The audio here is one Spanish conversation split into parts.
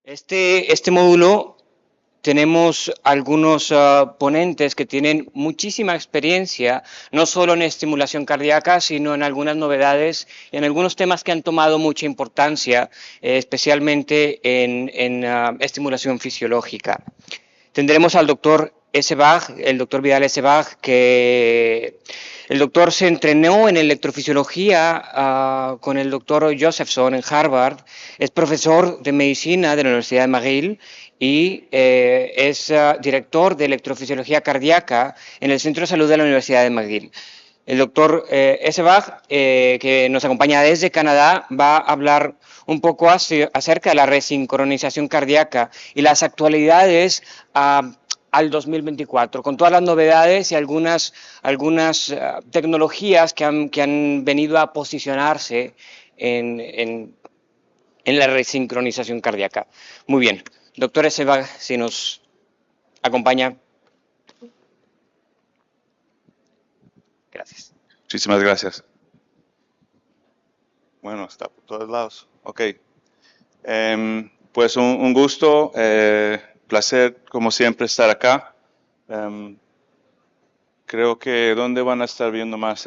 Este módulo tenemos algunos ponentes que tienen muchísima experiencia, no solo en estimulación cardíaca, sino en algunas novedades, en algunos temas que han tomado mucha importancia, especialmente en estimulación fisiológica. Tendremos al doctor Essebach, el doctor Vidal Essebach, que el doctor se entrenó en electrofisiología con el doctor Josephson en Harvard, es profesor de medicina de la Universidad de McGill y es director de electrofisiología cardíaca en el Centro de Salud de la Universidad de McGill. El doctor Essebach, que nos acompaña desde Canadá, va a hablar un poco acerca de la resincronización cardíaca y las actualidades al 2024, con todas las novedades y algunas tecnologías que han venido a posicionarse en la resincronización cardíaca. Muy bien, doctor Essebach, si nos acompaña. Gracias. Muchísimas gracias. Bueno, está por todos lados. Ok. Pues un gusto, placer como siempre estar acá. Creo que ¿dónde van a estar viendo más?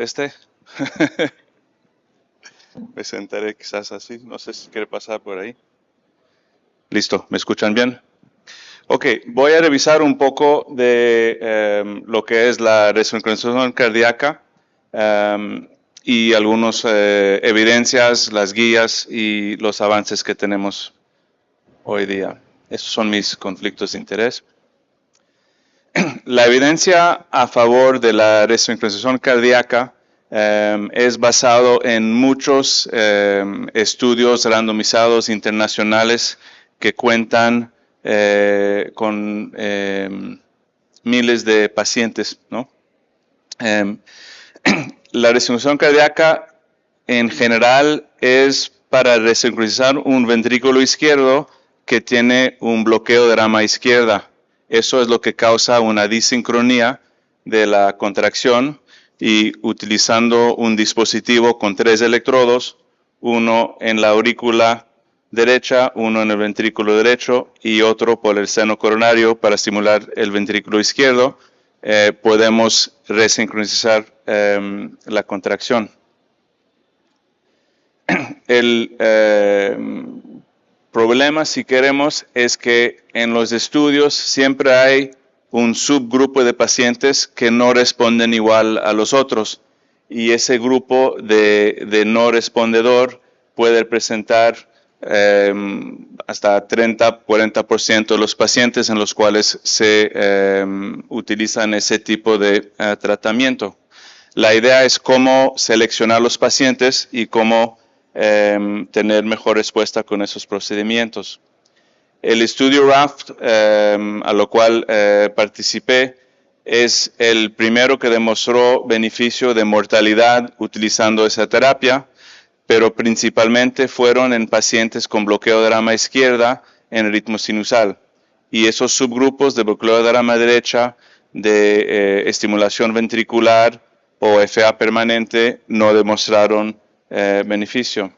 Me sentaré quizás así, no sé si quiere pasar por ahí. Listo, ¿me escuchan bien? Ok, voy a revisar un poco de lo que es la resincronización cardíaca y algunas evidencias, las guías y los avances que tenemos hoy día. Esos son mis conflictos de interés. La evidencia a favor de la resincronización cardíaca es basado en muchos estudios randomizados internacionales que cuentan con miles de pacientes, ¿no? La resincronización cardíaca en general es para resincronizar un ventrículo izquierdo que tiene un bloqueo de rama izquierda. Eso es lo que causa una disincronía de la contracción y utilizando un dispositivo con 3 electrodos, uno en la aurícula derecha, uno en el ventrículo derecho y otro por el seno coronario para estimular el ventrículo izquierdo, podemos resincronizar la contracción. El problema, si queremos, es que en los estudios siempre hay un subgrupo de pacientes que no responden igual a los otros y ese grupo de no respondedor puede presentar hasta 30-40% de los pacientes en los cuales se utilizan ese tipo de tratamiento. La idea es cómo seleccionar los pacientes y cómo tener mejor respuesta con esos procedimientos. El estudio RAFT, a lo cual participé, es el primero que demostró beneficio de mortalidad utilizando esa terapia, pero principalmente fueron en pacientes con bloqueo de rama izquierda en ritmo sinusal. Y esos subgrupos de bloqueo de rama derecha, de estimulación ventricular o FA permanente, no demostraron beneficio.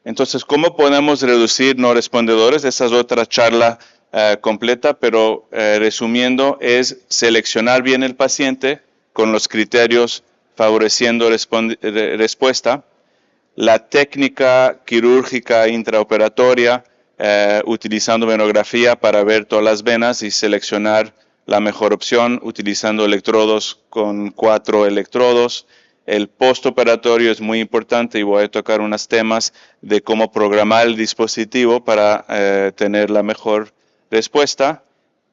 Entonces, ¿cómo podemos reducir no respondedores? Esa es otra charla completa, pero resumiendo, es seleccionar bien el paciente con los criterios favoreciendo respuesta. La técnica quirúrgica intraoperatoria, utilizando venografía para ver todas las venas y seleccionar la mejor opción, utilizando electrodos con 4 electrodos. El postoperatorio es muy importante y voy a tocar unos temas de cómo programar el dispositivo para tener la mejor respuesta.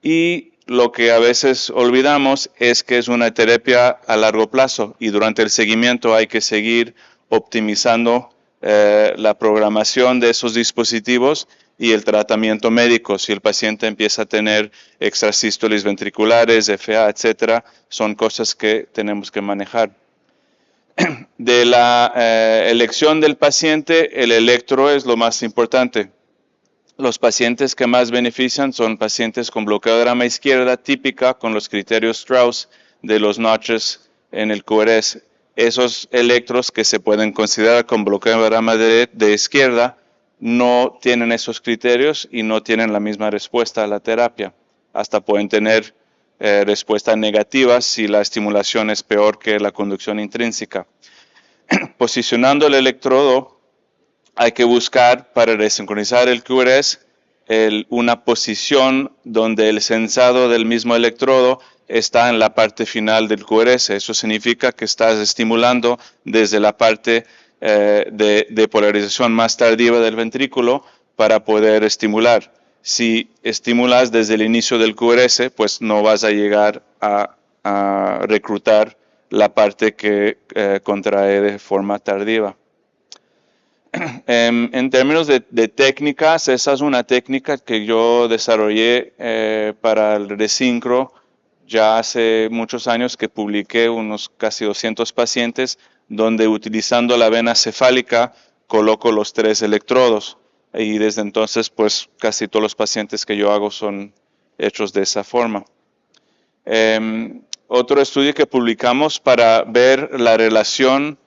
Y lo que a veces olvidamos es que es una terapia a largo plazo y durante el seguimiento hay que seguir optimizando la programación de esos dispositivos y el tratamiento médico. Si el paciente empieza a tener extrasístoles ventriculares, FA, etcétera, son cosas que tenemos que manejar. De la elección del paciente, el electro es lo más importante. Los pacientes que más benefician son pacientes con bloqueo de rama izquierda típica con los criterios Strauss de los notches en el QRS. Esos electros que se pueden considerar con bloqueo de rama de izquierda no tienen esos criterios y no tienen la misma respuesta a la terapia. Hasta pueden tener respuestas negativas si la estimulación es peor que la conducción intrínseca. Posicionando el electrodo, hay que buscar para resincronizar el QRS una posición donde el sensado del mismo electrodo está en la parte final del QRS. Eso significa que estás estimulando desde la parte de polarización más tardiva del ventrículo para poder estimular. Si estimulas desde el inicio del QRS, pues no vas a llegar a reclutar la parte que contrae de forma tardiva. En términos de técnicas, esa es una técnica que yo desarrollé para el resincro ya hace muchos años, que publiqué unos casi 200 pacientes, donde utilizando la vena cefálica coloco los 3 electrodos. Y desde entonces, pues casi todos los pacientes que yo hago son hechos de esa forma. Otro estudio que publicamos para ver la relación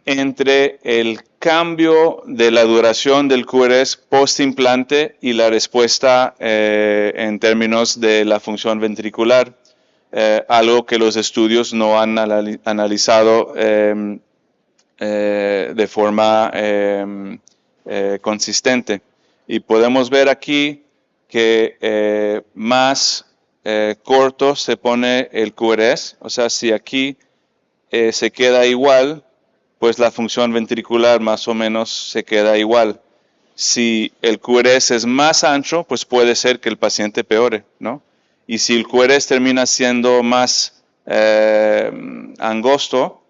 entre el cambio de la duración del QRS post-implante y la respuesta en términos de la función ventricular, algo que los estudios no han analizado de forma consistente. Y podemos ver aquí que más corto se pone el QRS, o sea, si aquí se queda igual, pues la función ventricular más o menos se queda igual. Si el QRS es más ancho, pues puede ser que el paciente peore, ¿no? Y si el QRS termina siendo más angosto,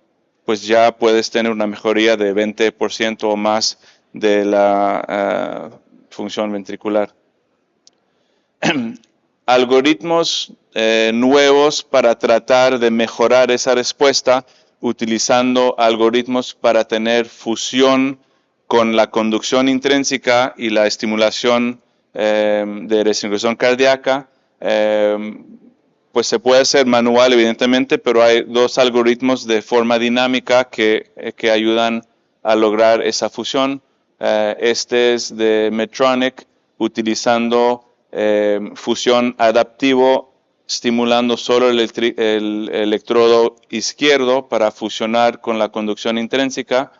pues ya puedes tener una mejoría de 20% o más de la función ventricular. Algoritmos nuevos para tratar de mejorar esa respuesta, utilizando algoritmos para tener fusión con la conducción intrínseca y la estimulación de resincronización cardíaca. Pues se puede hacer manual, evidentemente, pero hay 2 algoritmos de forma dinámica que ayudan a lograr esa fusión. Este es de Medtronic, utilizando fusión adaptivo, estimulando solo el electrodo izquierdo para fusionar con la conducción intrínseca,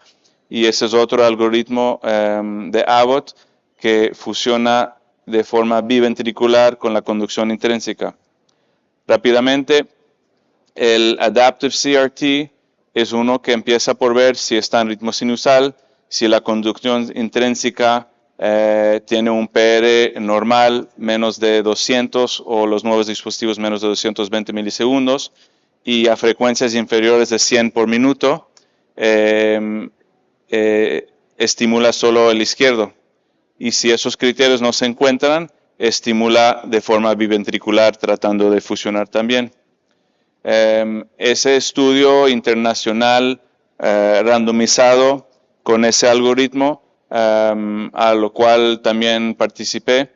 y ese es otro algoritmo de Abbott que fusiona de forma biventricular con la conducción intrínseca. Rápidamente, el Adaptive CRT es uno que empieza por ver si está en ritmo sinusal, si la conducción intrínseca tiene un PR normal menos de 200 o los nuevos dispositivos menos de 220 milisegundos y a frecuencias inferiores de 100 por minuto, estimula solo el izquierdo. Y si esos criterios no se encuentran, estimula de forma biventricular tratando de fusionar también. Ese estudio internacional randomizado con ese algoritmo, a lo cual también participé,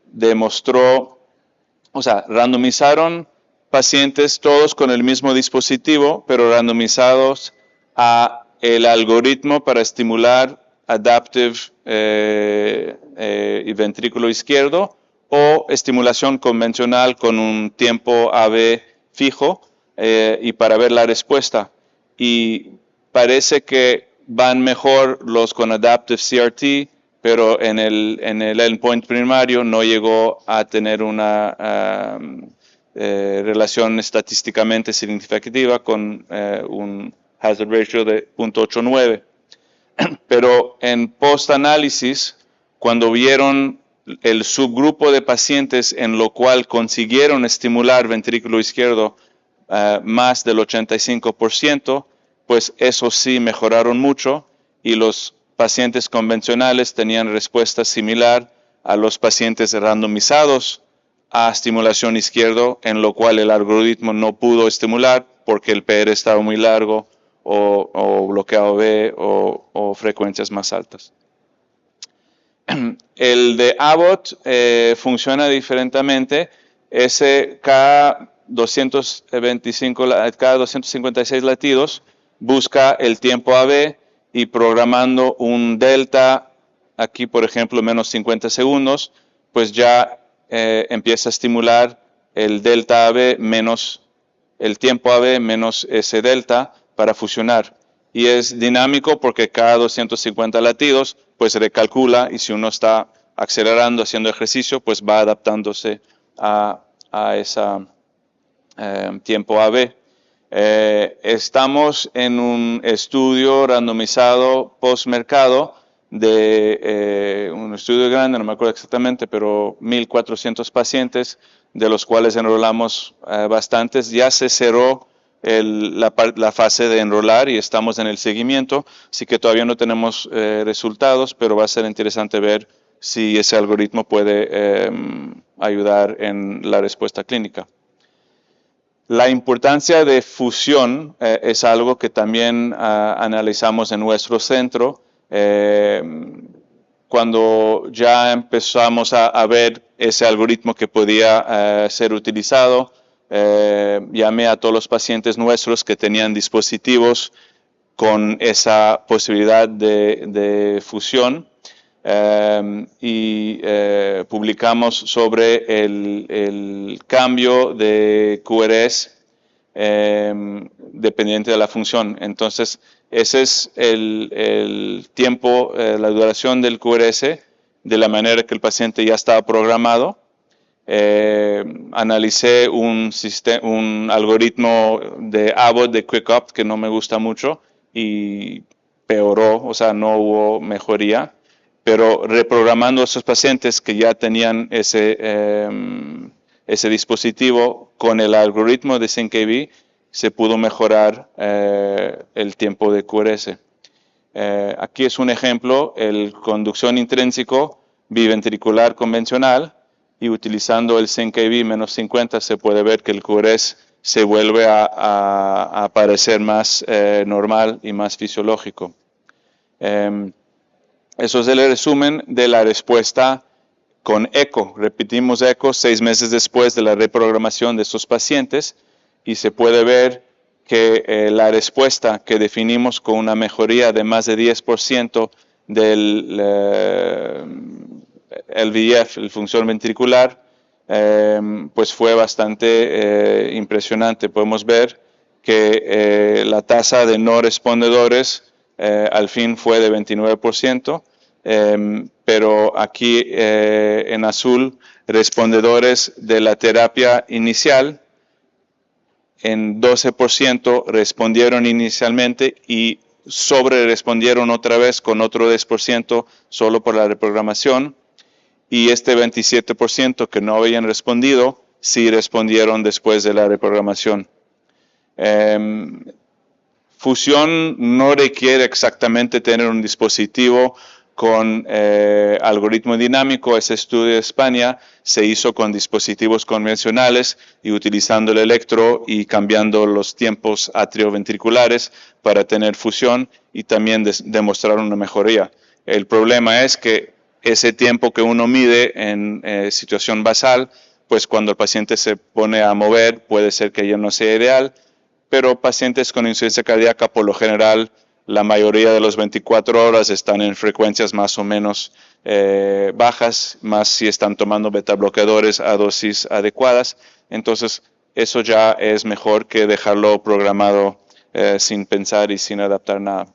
demostró, o sea, randomizaron pacientes todos con el mismo dispositivo, pero randomizados a el algoritmo para estimular adaptive y ventrículo izquierdo, o estimulación convencional con un tiempo AB fijo y para ver la respuesta. Y parece que van mejor los con Adaptive CRT, pero en el endpoint primario no llegó a tener una relación estadísticamente significativa con un hazard ratio de 0.89. Pero en post-análisis, cuando vieron el subgrupo de pacientes en lo cual consiguieron estimular ventrículo izquierdo más del 85%, pues eso sí mejoraron mucho, y los pacientes convencionales tenían respuesta similar a los pacientes randomizados a estimulación izquierdo, en lo cual el algoritmo no pudo estimular porque el PR estaba muy largo o bloqueado B o frecuencias más altas. El de Abbott funciona diferentemente. Ese cada 256 latidos busca el tiempo AB y programando un delta, aquí por ejemplo menos 50 segundos, pues ya empieza a estimular el delta AB menos el tiempo AB menos ese delta para fusionar. Y es dinámico porque cada 250 latidos pues recalcula, y si uno está acelerando, haciendo ejercicio, pues va adaptándose a ese tiempo AB. Estamos en un estudio randomizado post-mercado de un estudio grande, no me acuerdo exactamente, pero 1.400 pacientes, de los cuales enrolamos bastantes. Ya se cerró la fase de enrolar y estamos en el seguimiento, así que todavía no tenemos resultados, pero va a ser interesante ver si ese algoritmo puede ayudar en la respuesta clínica. La importancia de fusión es algo que también analizamos en nuestro centro. Cuando ya empezamos a ver ese algoritmo que podía ser utilizado, llamé a todos los pacientes nuestros que tenían dispositivos con esa posibilidad de fusión. Publicamos sobre el cambio de QRS dependiente de la función. Entonces, ese es el tiempo, la duración del QRS de la manera que el paciente ya estaba programado. Analicé un algoritmo de Abbott de QuickOpt que no me gusta mucho y peoró, o sea, no hubo mejoría. Pero reprogramando a esos pacientes que ya tenían ese dispositivo con el algoritmo de SYNC-AV, se pudo mejorar el tiempo de QRS. Aquí es un ejemplo, el conducción intrínseco biventricular convencional, y utilizando el SYNC-AV menos 50 se puede ver que el QRS se vuelve a parecer más normal y más fisiológico. Eso es el resumen de la respuesta con eco. Repetimos eco 6 meses después de la reprogramación de estos pacientes y se puede ver que la respuesta que definimos con una mejoría de más de 10% del LVEF, la función ventricular, pues fue bastante impresionante. Podemos ver que la tasa de no respondedores al fin fue de 29%, pero aquí en azul, respondedores de la terapia inicial, en 12% respondieron inicialmente y sobre respondieron otra vez con otro 10% solo por la reprogramación, y este 27% que no habían respondido, sí respondieron después de la reprogramación. Fusión no requiere exactamente tener un dispositivo con algoritmo dinámico. Ese estudio de España se hizo con dispositivos convencionales y utilizando el electro y cambiando los tiempos atrioventriculares para tener fusión y también demostrar una mejoría. El problema es que ese tiempo que uno mide en situación basal, pues cuando el paciente se pone a mover puede ser que ya no sea ideal, pero pacientes con insuficiencia cardíaca, por lo general, la mayoría de las 24 horas están en frecuencias más o menos bajas, más si están tomando betabloqueadores a dosis adecuadas. Entonces, eso ya es mejor que dejarlo programado sin pensar y sin adaptar nada.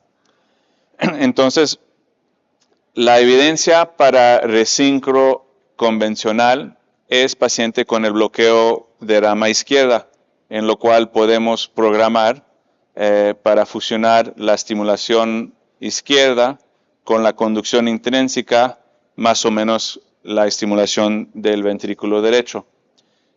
Entonces, la evidencia para resincro convencional es paciente con el bloqueo de rama izquierda, en lo cual podemos programar para fusionar la estimulación izquierda con la conducción intrínseca, más o menos la estimulación del ventrículo derecho.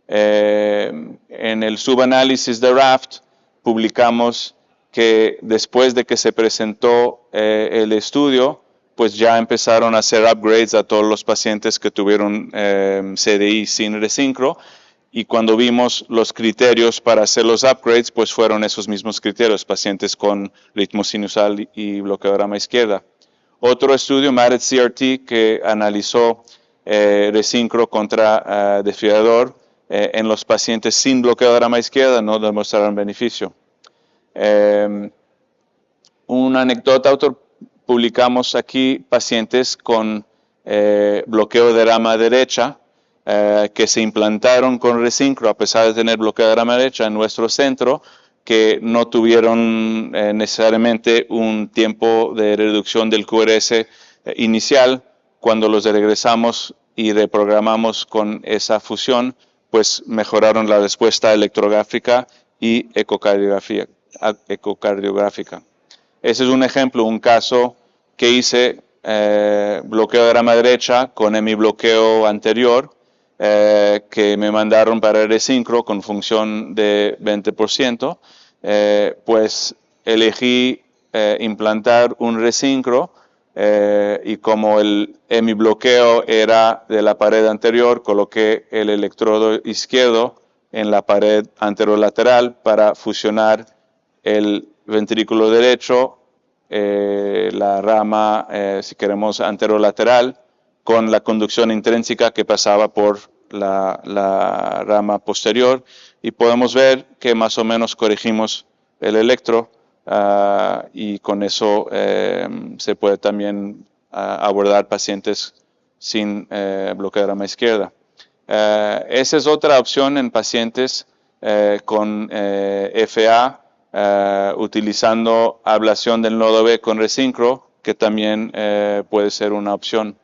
En el subanálisis de Raft publicamos que después de que se presentó el estudio, pues ya empezaron a hacer upgrades a todos los pacientes que tuvieron CDI sin resincro. Y cuando vimos los criterios para hacer los upgrades, pues fueron esos mismos criterios, pacientes con ritmo sinusal y bloqueo de rama izquierda. Otro estudio, MARET CRT, que analizó resincro contra desfibrilador en los pacientes sin bloqueo de rama izquierda, no demostraron beneficio. Una anécdota publicamos aquí pacientes con bloqueo de rama derecha que se implantaron con Resincro a pesar de tener bloqueo de rama derecha en nuestro centro, que no tuvieron necesariamente un tiempo de reducción del QRS inicial. Cuando los regresamos y reprogramamos con esa fusión, pues mejoraron la respuesta electrográfica y ecocardiográfica. Ese es un ejemplo, un caso que hice bloqueo de rama derecha con mi bloqueo anterior, que me mandaron para Resincro con función de 20%, pues elegí implantar un Resincro y como el hemibloqueo era de la pared anterior, coloqué el electrodo izquierdo en la pared anterolateral para fusionar el ventrículo derecho, la rama, si queremos, anterolateral, con la conducción intrínseca que pasaba por la rama posterior, y podemos ver que más o menos corregimos el electro y con eso se puede también abordar pacientes sin bloqueo de rama izquierda. Esa es otra opción en pacientes con FA, utilizando ablación del nodo B con Resincro, que también puede ser una opción.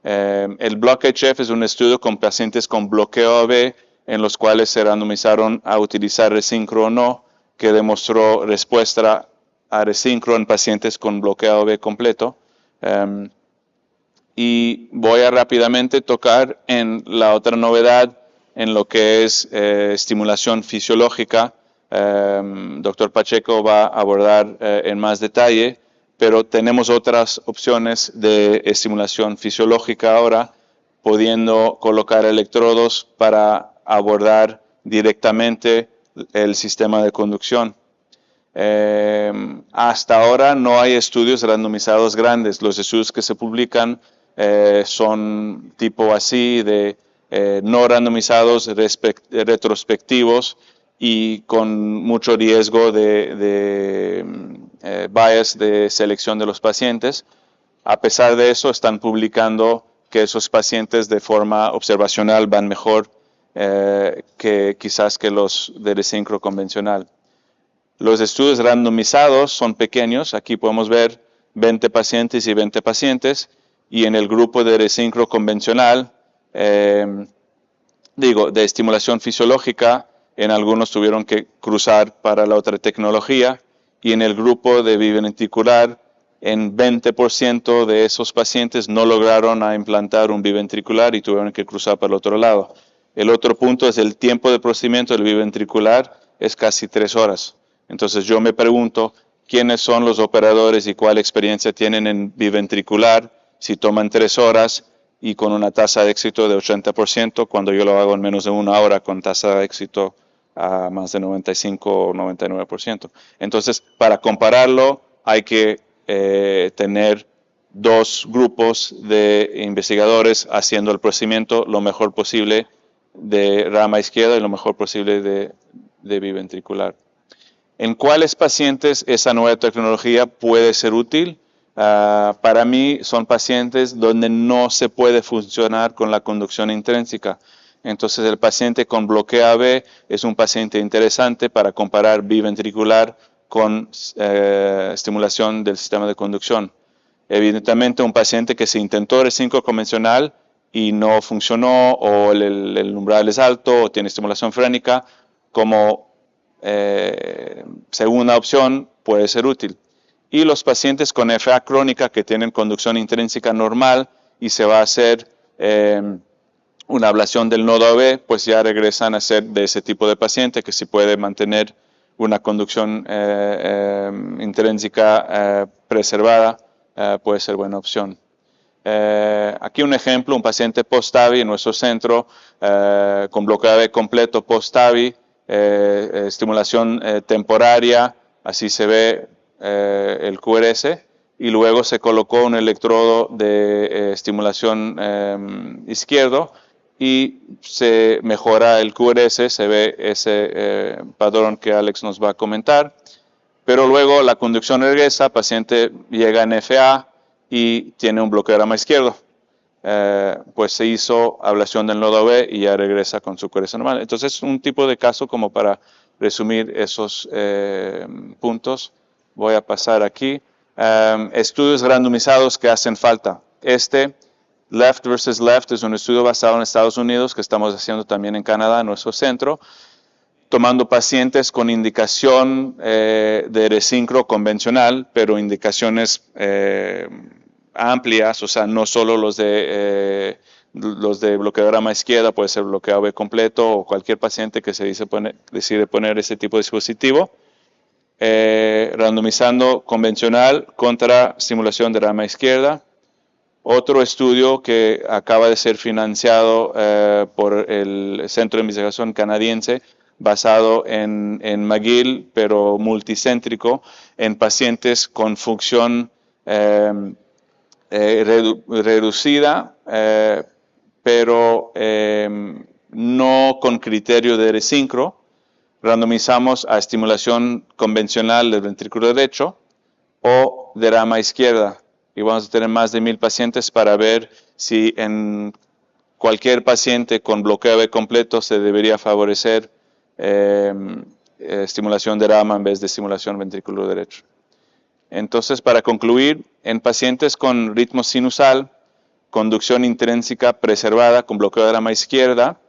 El BlockHF es un estudio con pacientes con bloqueo AB, en los cuales se randomizaron a utilizar Resincro o no, que demostró respuesta a Resincro en pacientes con bloqueo AB completo. Y voy a rápidamente tocar en la otra novedad, en lo que es estimulación fisiológica. Doctor Pacheco va a abordar en más detalle, pero tenemos otras opciones de estimulación fisiológica ahora, pudiendo colocar electrodos para abordar directamente el sistema de conducción. Hasta ahora no hay estudios randomizados grandes. Los estudios que se publican son tipo así, de no randomizados, retrospectivos y con mucho riesgo de bias de selección de los pacientes. A pesar de eso, están publicando que esos pacientes de forma observacional van mejor que quizás que los de Resincro convencional. Los estudios randomizados son pequeños. Aquí podemos ver 20 pacientes y 20 pacientes. Y en el grupo de Resincro convencional, de estimulación fisiológica, en algunos tuvieron que cruzar para la otra tecnología. Y en el grupo de biventricular, en 20% de esos pacientes no lograron implantar un biventricular y tuvieron que cruzar para el otro lado. El otro punto es el tiempo de procedimiento del biventricular, es casi 3 horas. Entonces yo me pregunto, ¿quiénes son los operadores y cuál experiencia tienen en biventricular si toman 3 horas y con una tasa de éxito de 80%, cuando yo lo hago en menos de 1 hora con tasa de éxito a más de 95 o 99%? Entonces, para compararlo, hay que tener 2 grupos de investigadores haciendo el procedimiento lo mejor posible de rama izquierda y lo mejor posible de biventricular. ¿En cuáles pacientes esa nueva tecnología puede ser útil? Para mí son pacientes donde no se puede funcionar con la conducción intrínseca. Entonces el paciente con bloqueo AB es un paciente interesante para comparar biventricular con estimulación del sistema de conducción. Evidentemente un paciente que se intentó Resincro convencional y no funcionó, o el umbral es alto o tiene estimulación frénica, como segunda opción puede ser útil. Y los pacientes con FA crónica que tienen conducción intrínseca normal y se va a hacer una ablación del nodo AB, pues ya regresan a ser de ese tipo de paciente que si puede mantener una conducción intrínseca preservada, puede ser buena opción. Aquí un ejemplo, un paciente post-TAVI en nuestro centro con bloqueo AB completo post-TAVI, estimulación temporaria, así se ve el QRS, y luego se colocó un electrodo de estimulación izquierdo y se mejora el QRS, se ve ese patrón que Alex nos va a comentar. pero luego la conducción regresa, el paciente llega en FA y tiene un bloqueo de rama izquierdo. Pues se hizo ablación del nodo B y ya regresa con su coherencia normal. Entonces es un tipo de caso como para resumir esos puntos. Voy a pasar aquí. Estudios randomizados que hacen falta. Left versus Left es un estudio basado en Estados Unidos que estamos haciendo también en Canadá, en nuestro centro, tomando pacientes con indicación de resincro convencional, pero indicaciones amplias, o sea, no solo los de bloqueo de rama izquierda, puede ser bloqueo B completo o cualquier paciente que decide poner ese tipo de dispositivo, randomizando convencional contra estimulación de rama izquierda. Otro estudio que acaba de ser financiado por el Centro de Investigación Canadiense, basado en McGill, pero multicéntrico, en pacientes con función reducida, pero no con criterio de resincro. Randomizamos a estimulación convencional del ventrículo derecho o de rama izquierda. Y vamos a tener más de 1000 pacientes para ver si en cualquier paciente con bloqueo B completo se debería favorecer estimulación de rama en vez de estimulación ventrículo derecho. Entonces, para concluir, en pacientes con ritmo sinusal, conducción intrínseca preservada con bloqueo de rama izquierda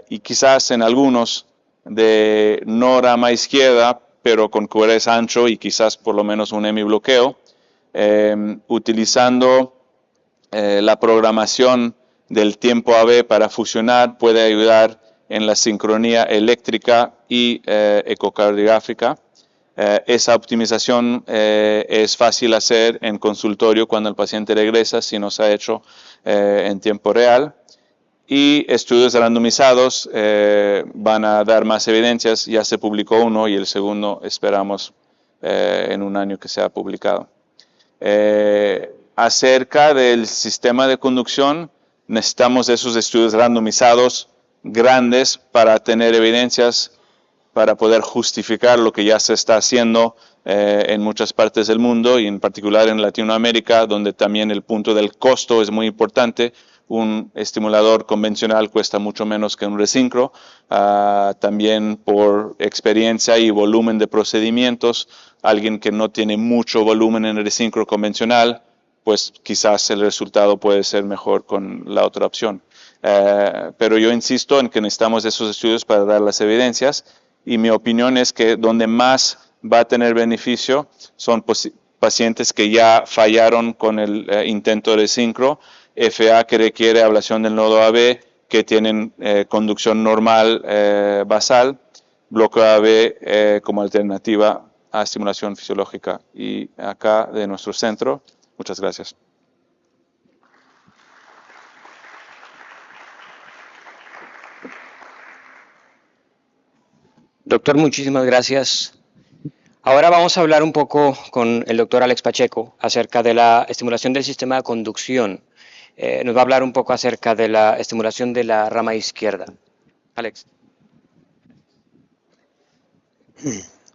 y quizás en algunos de no rama izquierda, pero con QRS ancho y quizás por lo menos un hemibloqueo, utilizando la programación del tiempo AB para fusionar puede ayudar en la sincronía eléctrica y ecocardiográfica. Esa optimización es fácil hacer en consultorio cuando el paciente regresa, si no se ha hecho en tiempo real. Y estudios randomizados van a dar más evidencias. Ya se publicó uno y el segundo esperamos en un año que sea publicado. Acerca del sistema de conducción, necesitamos esos estudios randomizados grandes para tener evidencias para poder justificar lo que ya se está haciendo en muchas partes del mundo y en particular en Latinoamérica, donde también el punto del costo es muy importante. Un estimulador convencional cuesta mucho menos que un resincro. También por experiencia y volumen de procedimientos, alguien que no tiene mucho volumen en el resincro convencional, pues quizás el resultado puede ser mejor con la otra opción. Pero yo insisto en que necesitamos esos estudios para dar las evidencias. Y mi opinión es que donde más va a tener beneficio son pacientes que ya fallaron con el intento de sincro, FA que requiere ablación del nodo AB, que tienen conducción normal basal, bloqueo AB como alternativa a estimulación fisiológica. Y acá de nuestro centro, muchas gracias. Doctor, muchísimas gracias. Ahora vamos a hablar un poco con el doctor Alex Pacheco acerca de la estimulación del sistema de conducción. Nos va a hablar un poco acerca de la estimulación de la rama izquierda. Alex.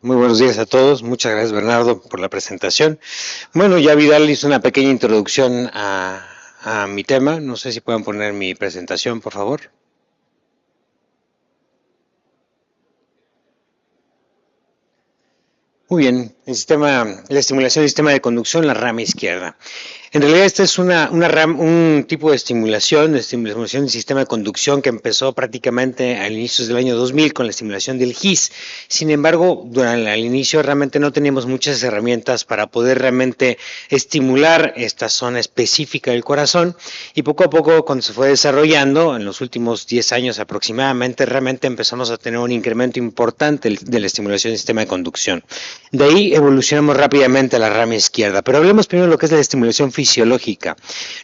Muy buenos días a todos. Muchas gracias, Bernardo, por la presentación. Bueno, ya Vidal hizo una pequeña introducción a mi tema. No sé si pueden poner mi presentación, por favor. Muy bien, la estimulación del sistema de conducción, la rama izquierda. En realidad esta es un tipo de estimulación del sistema de conducción que empezó prácticamente al inicio del año 2000 con la estimulación del GIS. Sin embargo, al inicio realmente no teníamos muchas herramientas para poder realmente estimular esta zona específica del corazón y poco a poco cuando se fue desarrollando, en los últimos 10 años aproximadamente, realmente empezamos a tener un incremento importante de la estimulación del sistema de conducción. De ahí evolucionamos rápidamente a la rama izquierda. Pero hablemos primero de lo que es la estimulación fisiológica.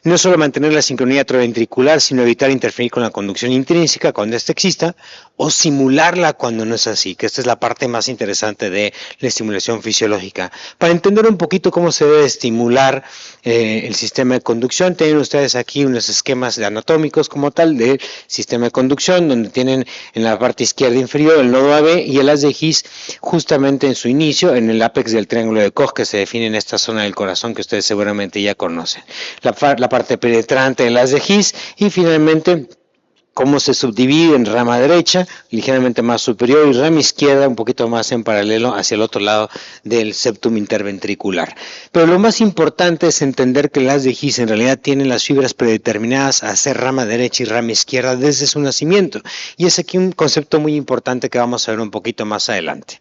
No solo mantener la sincronía atrioventricular, sino evitar interferir con la conducción intrínseca cuando ésta exista, o simularla cuando no es así, que esta es la parte más interesante de la estimulación fisiológica. Para entender un poquito cómo se debe estimular el sistema de conducción, tienen ustedes aquí unos esquemas anatómicos como tal del sistema de conducción, donde tienen en la parte izquierda inferior el nodo AB y el haz de His justamente en su inicio, en el ápex del triángulo de Koch, que se define en esta zona del corazón que ustedes seguramente ya conocen. La parte penetrante del haz de His y finalmente cómo se subdivide en rama derecha, ligeramente más superior, y rama izquierda un poquito más en paralelo hacia el otro lado del septum interventricular. Pero lo más importante es entender que el haz de His en realidad tiene las fibras predeterminadas a ser rama derecha y rama izquierda desde su nacimiento. Y es aquí un concepto muy importante que vamos a ver un poquito más adelante.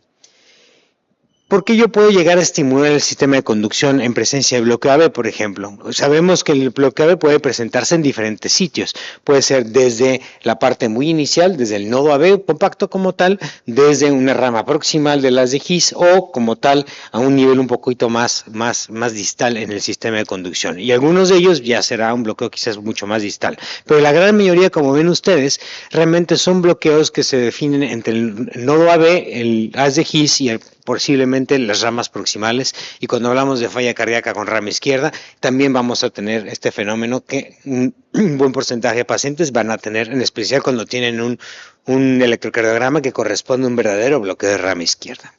¿Por qué yo puedo llegar a estimular el sistema de conducción en presencia de bloqueo AB, por ejemplo? Sabemos que el bloqueo AB puede presentarse en diferentes sitios. Puede ser desde la parte muy inicial, desde el nodo AB compacto como tal, desde una rama proximal de las de His o como tal a un nivel un poquito más distal en el sistema de conducción. Y algunos de ellos ya será un bloqueo quizás mucho más distal. Pero la gran mayoría, como ven ustedes, realmente son bloqueos que se definen entre el nodo AB, el haz de His y posiblemente las ramas proximales, y cuando hablamos de falla cardíaca con rama izquierda, también vamos a tener este fenómeno que un buen porcentaje de pacientes van a tener, en especial cuando tienen un electrocardiograma que corresponde a un verdadero bloqueo de rama izquierda.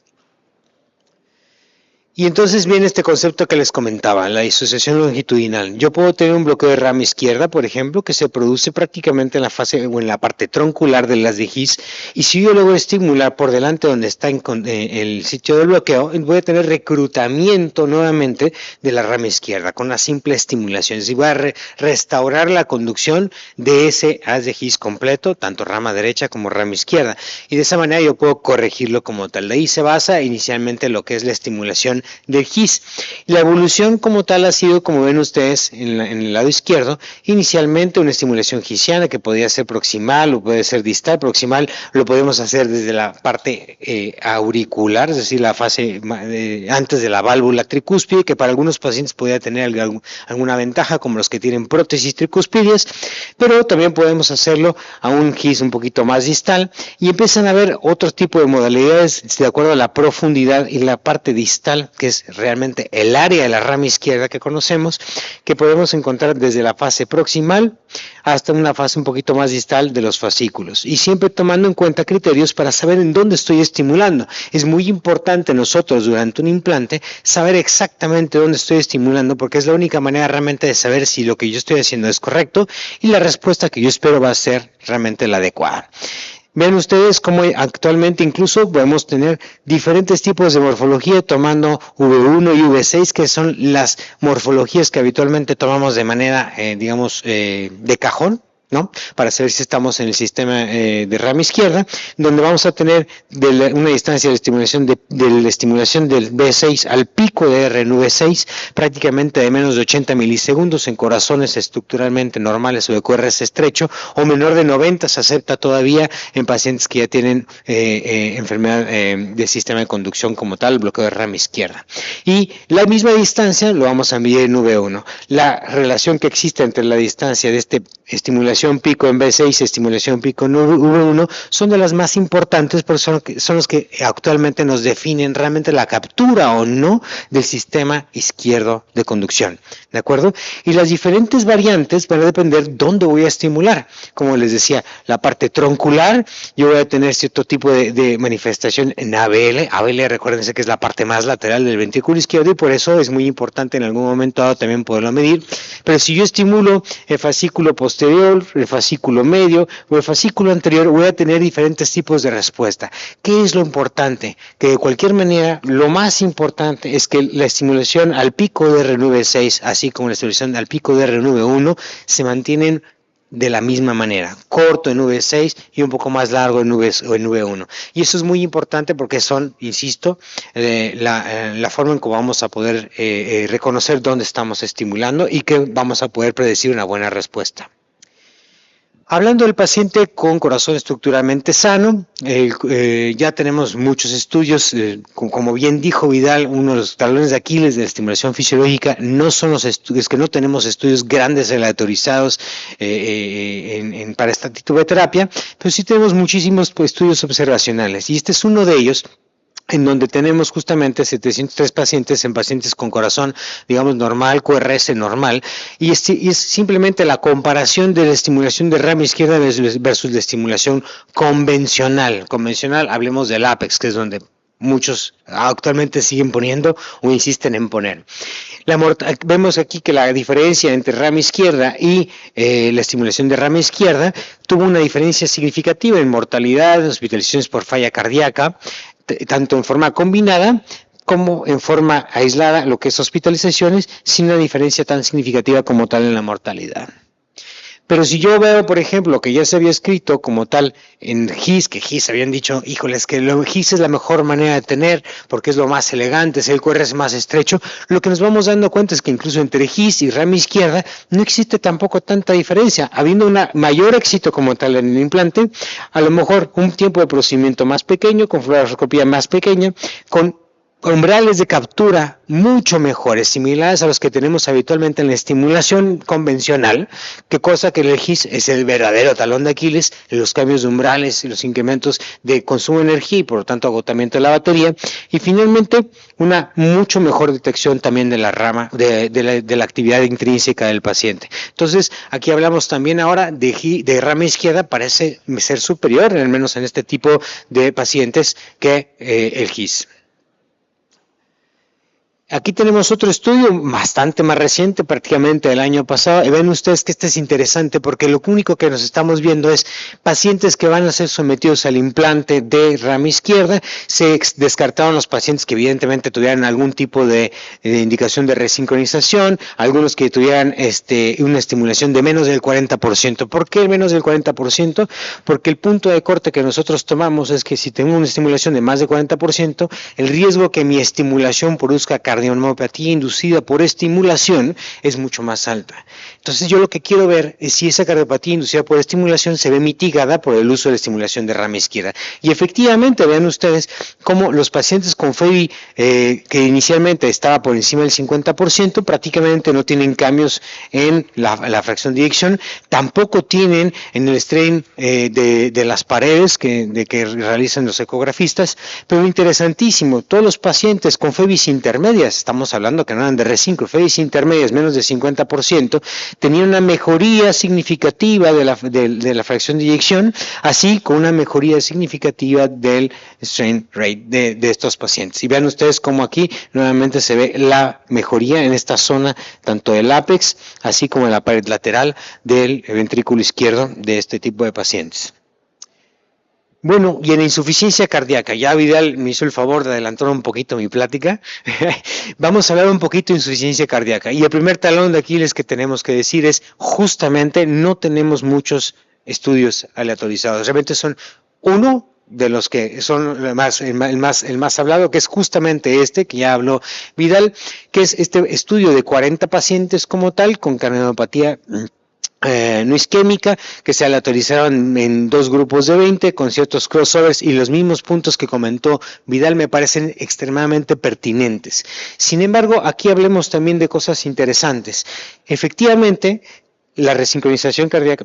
Y entonces viene este concepto que les comentaba, la disociación longitudinal. Yo puedo tener un bloqueo de rama izquierda, por ejemplo, que se produce prácticamente en la fase o en la parte troncular de las de His, y si yo logro estimular por delante donde está el sitio del bloqueo, voy a tener reclutamiento nuevamente de la rama izquierda con una simple estimulación. Es decir, voy a restaurar la conducción de ese haz de His completo, tanto rama derecha como rama izquierda, y de esa manera yo puedo corregirlo como tal. De ahí se basa inicialmente lo que es la estimulación del His. La evolución como tal ha sido, como ven ustedes en el lado izquierdo, inicialmente una estimulación hisiana que podría ser proximal o puede ser distal. Proximal lo podemos hacer desde la parte auricular, es decir, la fase antes de la válvula tricúspide, que para algunos pacientes podría tener alguna ventaja, como los que tienen prótesis tricúspides, pero también podemos hacerlo a un His un poquito más distal, y empiezan a haber otro tipo de modalidades de acuerdo a la profundidad y la parte distal, que es realmente el área de la rama izquierda que conocemos, que podemos encontrar desde la fase proximal hasta una fase un poquito más distal de los fascículos, y siempre tomando en cuenta criterios para saber en dónde estoy estimulando. Es muy importante nosotros durante un implante saber exactamente dónde estoy estimulando, porque es la única manera realmente de saber si lo que yo estoy haciendo es correcto y la respuesta que yo espero va a ser realmente la adecuada. Ven ustedes cómo actualmente incluso podemos tener diferentes tipos de morfología tomando V1 y V6, que son las morfologías que habitualmente tomamos de manera, de cajón, ¿no? Para saber si estamos en el sistema de rama izquierda, donde vamos a tener una distancia de estimulación del V6 al pico de R en V6 prácticamente de menos de 80 milisegundos en corazones estructuralmente normales o de QRS estrecho, o menor de 90 se acepta todavía en pacientes que ya tienen enfermedad del sistema de conducción como tal, bloqueo de rama izquierda. Y la misma distancia lo vamos a medir en V1. La relación que existe entre la distancia de estimulación pico en V6, estimulación pico en V1, son de las más importantes, porque son los que actualmente nos definen realmente la captura o no del sistema izquierdo de conducción, ¿de acuerdo? Y las diferentes variantes van a depender dónde voy a estimular. Como les decía, la parte troncular, yo voy a tener cierto tipo de manifestación en ABL. ABL, recuérdense que es la parte más lateral del ventrículo izquierdo, y por eso es muy importante en algún momento dado también poderlo medir. Pero si yo estimulo el fascículo posterior, el fascículo medio o el fascículo anterior, voy a tener diferentes tipos de respuesta. ¿Qué es lo importante? Que de cualquier manera, lo más importante es que la estimulación al pico de RNV6, así como la estimulación al pico de RNV1, se mantienen de la misma manera, corto en V6 y un poco más largo en V1. Y eso es muy importante porque son, insisto, la forma en que vamos a poder reconocer dónde estamos estimulando y que vamos a poder predecir una buena respuesta. Hablando del paciente con corazón estructuralmente sano, ya tenemos muchos estudios, como bien dijo Vidal, uno de los talones de Aquiles de la estimulación fisiológica no son los estudios, que no tenemos estudios grandes aleatorizados para esta tipo de terapia, pero sí tenemos muchísimos estudios observacionales, y este es uno de ellos, en donde tenemos justamente 703 pacientes en pacientes con corazón, digamos, normal, QRS normal, y es simplemente la comparación de la estimulación de rama izquierda versus la estimulación convencional. Convencional, hablemos del APEX, que es donde muchos actualmente siguen poniendo o insisten en poner. Vemos aquí que la diferencia entre rama izquierda y la estimulación de rama izquierda tuvo una diferencia significativa en mortalidad, hospitalizaciones por falla cardíaca, tanto en forma combinada como en forma aislada, lo que es hospitalizaciones, sin una diferencia tan significativa como tal en la mortalidad. Pero si yo veo, por ejemplo, que ya se había escrito como tal en GIS, que GIS habían dicho, híjole, es que GIS es la mejor manera de tener, porque es lo más elegante, es el QRS más estrecho, lo que nos vamos dando cuenta es que incluso entre GIS y rama izquierda no existe tampoco tanta diferencia, habiendo un mayor éxito como tal en el implante, a lo mejor un tiempo de procedimiento más pequeño, con fluoroscopía más pequeña, con umbrales de captura mucho mejores, similares a los que tenemos habitualmente en la estimulación convencional, que cosa que el GIS es el verdadero talón de Aquiles, los cambios de umbrales y los incrementos de consumo de energía y por lo tanto agotamiento de la batería, y finalmente una mucho mejor detección también de la rama, de la actividad intrínseca del paciente. Entonces, aquí hablamos también ahora de rama izquierda, parece ser superior, al menos en este tipo de pacientes, que el GIS. Aquí tenemos otro estudio bastante más reciente, prácticamente del año pasado, y ven ustedes que este es interesante porque lo único que nos estamos viendo es pacientes que van a ser sometidos al implante de rama izquierda. Se descartaron los pacientes que evidentemente tuvieran algún tipo de indicación de resincronización, algunos que tuvieran una estimulación de menos del 40%. ¿Por qué menos del 40%? Porque el punto de corte que nosotros tomamos es que si tengo una estimulación de más del 40%, el riesgo que mi estimulación produzca cardiomopatía inducida por estimulación es mucho más alta. Entonces yo lo que quiero ver es si esa cardiopatía inducida por estimulación se ve mitigada por el uso de la estimulación de rama izquierda. Y efectivamente, vean ustedes cómo los pacientes con FEBI que inicialmente estaba por encima del 50%, prácticamente no tienen cambios en la fracción de eyección, tampoco tienen en el strain de las paredes que realizan los ecografistas, pero interesantísimo, todos los pacientes con FEBIs intermedias, estamos hablando que no eran de R5, FEBIs intermedias menos del 50%, tenían una mejoría significativa de la fracción de eyección, así como una mejoría significativa del strain rate de estos pacientes. Y vean ustedes cómo aquí nuevamente se ve la mejoría en esta zona, tanto del ápex, así como en la pared lateral del ventrículo izquierdo de este tipo de pacientes. Bueno, y en insuficiencia cardíaca, ya Vidal me hizo el favor de adelantar un poquito mi plática, vamos a hablar un poquito de insuficiencia cardíaca. Y el primer talón de Aquiles que tenemos que decir es, justamente no tenemos muchos estudios aleatorizados, realmente son uno de los que son el más hablado, que es justamente este, que ya habló Vidal, que es este estudio de 40 pacientes como tal, con cardiopatía no isquémica, que se aleatorizaron en dos grupos de 20 con ciertos crossovers, y los mismos puntos que comentó Vidal me parecen extremadamente pertinentes. Sin embargo, aquí hablemos también de cosas interesantes. Efectivamente, la resincronización cardíaca,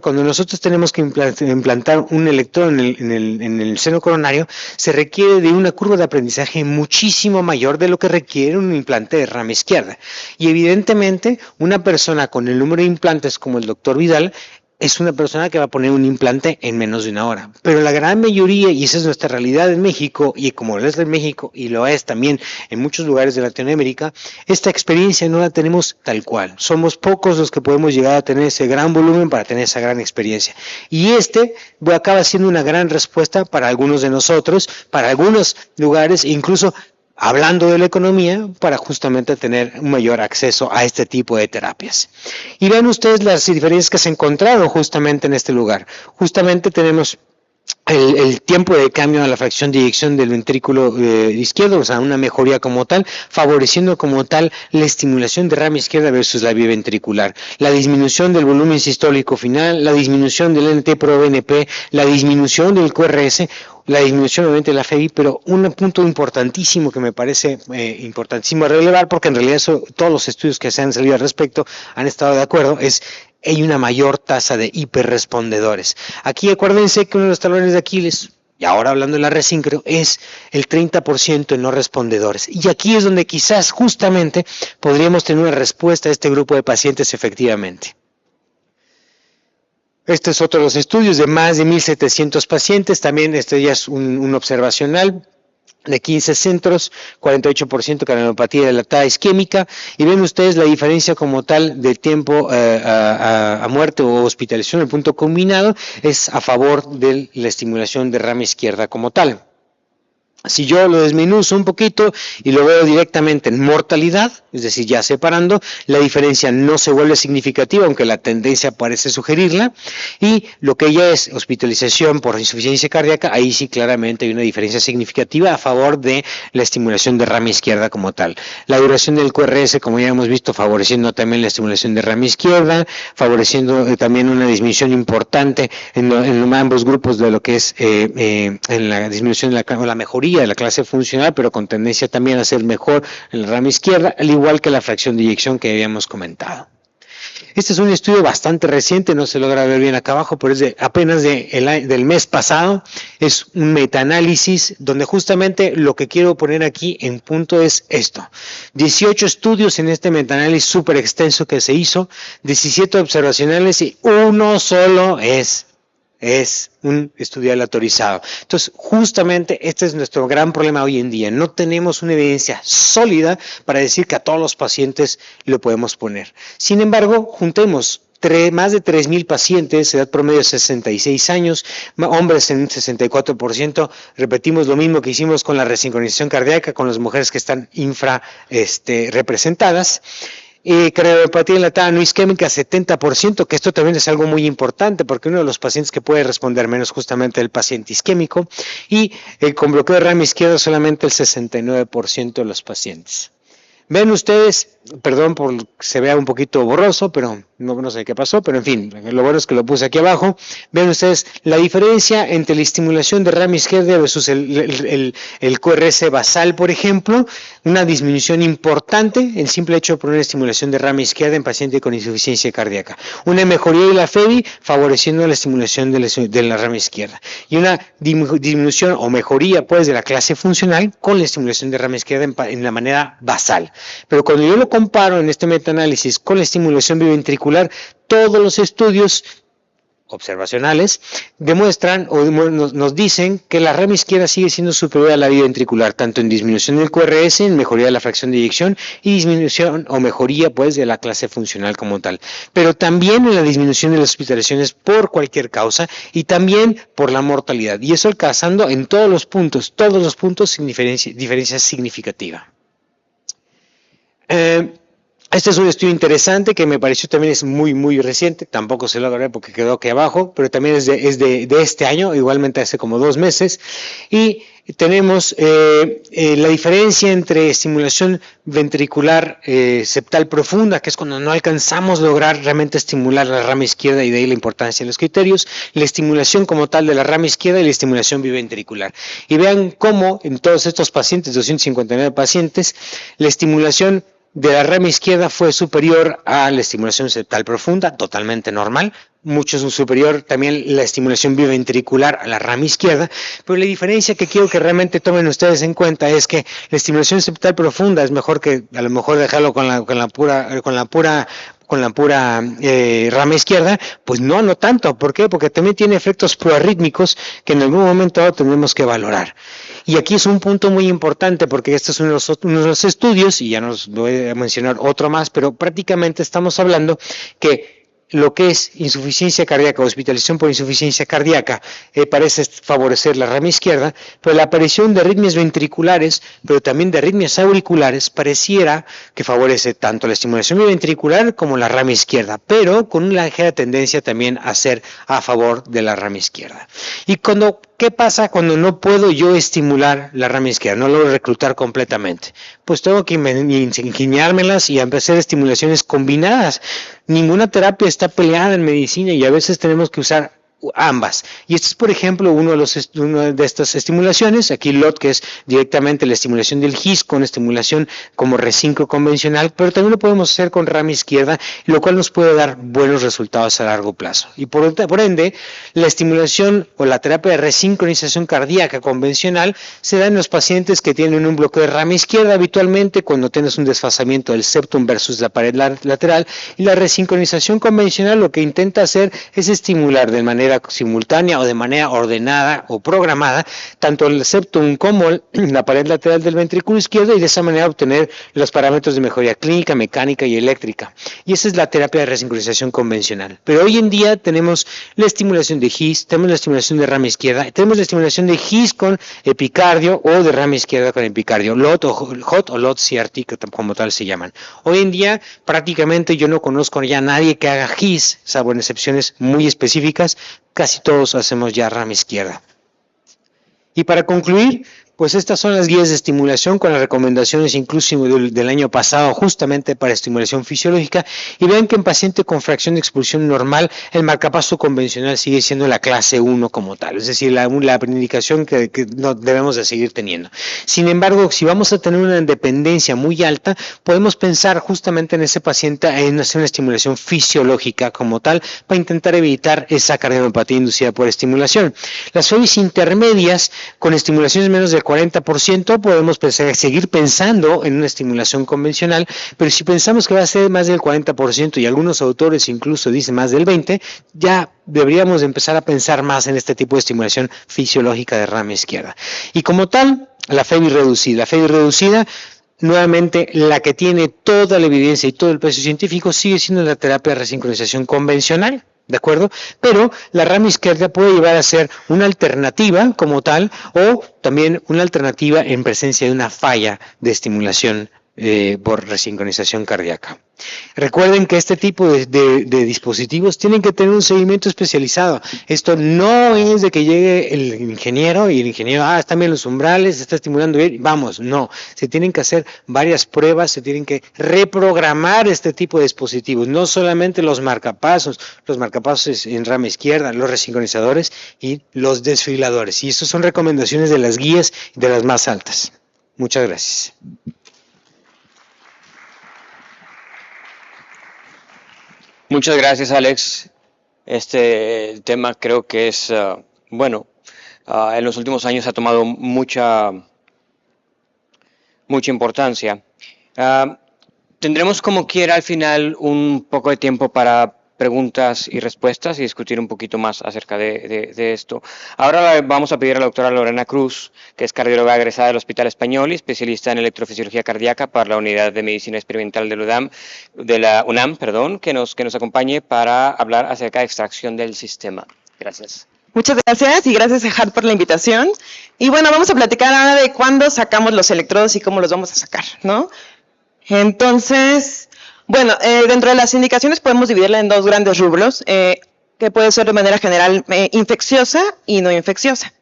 cuando nosotros tenemos que implantar un electrodo en el seno coronario, se requiere de una curva de aprendizaje muchísimo mayor de lo que requiere un implante de rama izquierda. Y evidentemente, una persona con el número de implantes como el doctor Vidal es una persona que va a poner un implante en menos de una hora. Pero la gran mayoría, y esa es nuestra realidad en México, y como lo es en México, y lo es también en muchos lugares de Latinoamérica, esta experiencia no la tenemos tal cual. Somos pocos los que podemos llegar a tener ese gran volumen para tener esa gran experiencia. Y acaba siendo una gran respuesta para algunos de nosotros, para algunos lugares, incluso hablando de la economía, para justamente tener un mayor acceso a este tipo de terapias. Y vean ustedes las diferencias que se encontraron justamente en este lugar. Justamente tenemos el tiempo de cambio a la fracción de eyección del ventrículo izquierdo, o sea, una mejoría como tal, favoreciendo como tal la estimulación de rama izquierda versus la vía ventricular, la disminución del volumen sistólico final, la disminución del NT-proBNP, la disminución del QRS, la disminución obviamente de la FEBI, pero un punto importantísimo que me parece importantísimo relevar, porque en realidad eso, todos los estudios que se han salido al respecto han estado de acuerdo, es hay una mayor tasa de hiperrespondedores. Aquí acuérdense que uno de los talones de Aquiles, y ahora hablando de la resíncro, es el 30% en no respondedores. Y aquí es donde quizás justamente podríamos tener una respuesta a este grupo de pacientes efectivamente. Este es otro de los estudios de más de 1.700 pacientes, también este ya es un observacional de 15 centros, 48% canalopatía dilatada isquémica, y ven ustedes la diferencia como tal del tiempo a muerte o hospitalización, el punto combinado es a favor de la estimulación de rama izquierda como tal. Si yo lo desmenuzo un poquito y lo veo directamente en mortalidad, es decir, ya separando, la diferencia no se vuelve significativa, aunque la tendencia parece sugerirla, y lo que ya es hospitalización por insuficiencia cardíaca, ahí sí claramente hay una diferencia significativa a favor de la estimulación de rama izquierda como tal. La duración del QRS, como ya hemos visto, favoreciendo también la estimulación de rama izquierda, favoreciendo también una disminución importante en ambos grupos de lo que es en la disminución de la mejoría de la clase funcional, pero con tendencia también a ser mejor en la rama izquierda, al igual que la fracción de eyección que habíamos comentado. Este es un estudio bastante reciente, no se logra ver bien acá abajo, pero es apenas del mes pasado. Es un metaanálisis donde justamente lo que quiero poner aquí en punto es esto. 18 estudios en este metaanálisis súper extenso que se hizo, 17 observacionales y uno solo es un estudio aleatorizado. Entonces, justamente este es nuestro gran problema hoy en día. No tenemos una evidencia sólida para decir que a todos los pacientes lo podemos poner. Sin embargo, juntemos más de 3,000 pacientes, edad promedio de 66 años, hombres en un 64%, repetimos lo mismo que hicimos con la resincronización cardíaca, con las mujeres que están representadas. Canalopatía dilatada no isquémica 70%, que esto también es algo muy importante porque uno de los pacientes que puede responder menos justamente el paciente isquémico, y con bloqueo de rama izquierda solamente el 69% de los pacientes. Ven ustedes, perdón por que se vea un poquito borroso, pero no sé qué pasó, pero en fin, lo bueno es que lo puse aquí abajo. Ven ustedes la diferencia entre la estimulación de rama izquierda versus el QRS basal, por ejemplo, una disminución importante, el simple hecho de poner estimulación de rama izquierda en paciente con insuficiencia cardíaca. Una mejoría de la FEBI favoreciendo la estimulación de la rama izquierda. Y una disminución o mejoría pues de la clase funcional con la estimulación de rama izquierda en la manera basal. Pero cuando yo lo comparo en este metaanálisis con la estimulación biventricular, todos los estudios observacionales demuestran o nos dicen que la rama izquierda sigue siendo superior a la biventricular, tanto en disminución del QRS, en mejoría de la fracción de eyección y disminución o mejoría pues de la clase funcional como tal, pero también en la disminución de las hospitalizaciones por cualquier causa y también por la mortalidad, y eso alcanzando en todos los puntos sin diferencia significativa. Este es un estudio interesante que me pareció también es muy reciente, tampoco se lo veré porque quedó aquí abajo, pero también es de este año, igualmente hace como 2 meses, y tenemos la diferencia entre estimulación ventricular septal profunda, que es cuando no alcanzamos lograr realmente estimular la rama izquierda, y de ahí la importancia de los criterios, la estimulación como tal de la rama izquierda y la estimulación biventricular. Y vean cómo en todos estos pacientes, 259 pacientes, la estimulación de la rama izquierda fue superior a la estimulación septal profunda, totalmente normal, mucho superior también la estimulación biventricular a la rama izquierda, pero la diferencia que quiero que realmente tomen ustedes en cuenta es que la estimulación septal profunda es mejor que a lo mejor dejarlo con la pura rama izquierda, pues no tanto. ¿Por qué? Porque también tiene efectos proarrítmicos que en algún momento tenemos que valorar. Y aquí es un punto muy importante porque este es uno de los estudios, y ya nos voy a mencionar otro más, pero prácticamente estamos hablando que lo que es insuficiencia cardíaca, hospitalización por insuficiencia cardíaca, parece favorecer la rama izquierda, pero la aparición de arritmias ventriculares, pero también de arritmias auriculares, pareciera que favorece tanto la estimulación ventricular como la rama izquierda, pero con una ligera tendencia también a ser a favor de la rama izquierda. Y ¿qué pasa cuando no puedo yo estimular la rama izquierda? No logro reclutar completamente. Pues tengo que ingeniármelas y empezar estimulaciones combinadas. Ninguna terapia está peleada en medicina y a veces tenemos que usar ambas. Y este es, por ejemplo, una de estas estimulaciones, aquí LOT, que es directamente la estimulación del GIS con estimulación como R5 convencional, pero también lo podemos hacer con rama izquierda, lo cual nos puede dar buenos resultados a largo plazo. Y por ende, la estimulación o la terapia de resincronización cardíaca convencional se da en los pacientes que tienen un bloqueo de rama izquierda habitualmente cuando tienes un desfasamiento del septum versus la pared lateral, y la resincronización convencional lo que intenta hacer es estimular de manera simultánea o de manera ordenada o programada tanto el septum como la pared lateral del ventrículo izquierdo, y de esa manera obtener los parámetros de mejoría clínica, mecánica y eléctrica. Y esa es la terapia de resincronización convencional. Pero hoy en día tenemos la estimulación de GIS, tenemos la estimulación de rama izquierda, tenemos la estimulación de GIS con epicardio o de rama izquierda con epicardio, LOT o HOT o LOT CRT, que como tal se llaman. Hoy en día prácticamente yo no conozco ya a nadie que haga GIS, salvo en excepciones muy específicas. Casi todos hacemos ya rama izquierda. Y para concluir, pues estas son las guías de estimulación con las recomendaciones incluso del año pasado justamente para estimulación fisiológica, y vean que en paciente con fracción de expulsión normal el marcapaso convencional sigue siendo la clase 1 como tal, es decir, la indicación que no debemos de seguir teniendo. Sin embargo, si vamos a tener una dependencia muy alta, podemos pensar justamente en ese paciente en hacer una estimulación fisiológica como tal para intentar evitar esa cardiomiopatía inducida por estimulación. Las FEBIs intermedias con estimulaciones menos de 40%, podemos seguir pensando en una estimulación convencional, pero si pensamos que va a ser más del 40% y algunos autores incluso dicen más del 20%, ya deberíamos empezar a pensar más en este tipo de estimulación fisiológica de rama izquierda. Y como tal, la FEBI reducida. La FEBI reducida, nuevamente, la que tiene toda la evidencia y todo el peso científico, sigue siendo la terapia de resincronización convencional. ¿De acuerdo? Pero la rama izquierda puede llevar a ser una alternativa como tal, o también una alternativa en presencia de una falla de estimulación por resincronización cardíaca. Recuerden que este tipo de dispositivos tienen que tener un seguimiento especializado. Esto no es de que llegue el ingeniero y el ingeniero, están bien los umbrales, se está estimulando bien, vamos, no. Se tienen que hacer varias pruebas, se tienen que reprogramar este tipo de dispositivos, no solamente los marcapasos en rama izquierda, los resincronizadores y los desfibriladores. Y estas son recomendaciones de las guías de las más altas. Muchas gracias. Muchas gracias, Alex. Este tema creo que es, en los últimos años ha tomado mucha importancia. Tendremos como quiera al final un poco de tiempo para preguntas y respuestas y discutir un poquito más acerca de esto. Ahora vamos a pedir a la doctora Lorena Cruz, que es cardióloga egresada del Hospital Español y especialista en electrofisiología cardíaca para la Unidad de Medicina Experimental de la UNAM, que nos acompañe para hablar acerca de extracción del sistema. Gracias. Muchas gracias y gracias a Had por la invitación. Y bueno, vamos a platicar ahora de cuándo sacamos los electrodos y cómo los vamos a sacar, ¿no? Entonces, bueno, dentro de las indicaciones podemos dividirla en dos grandes rubros, que puede ser de manera general infecciosa y no infecciosa.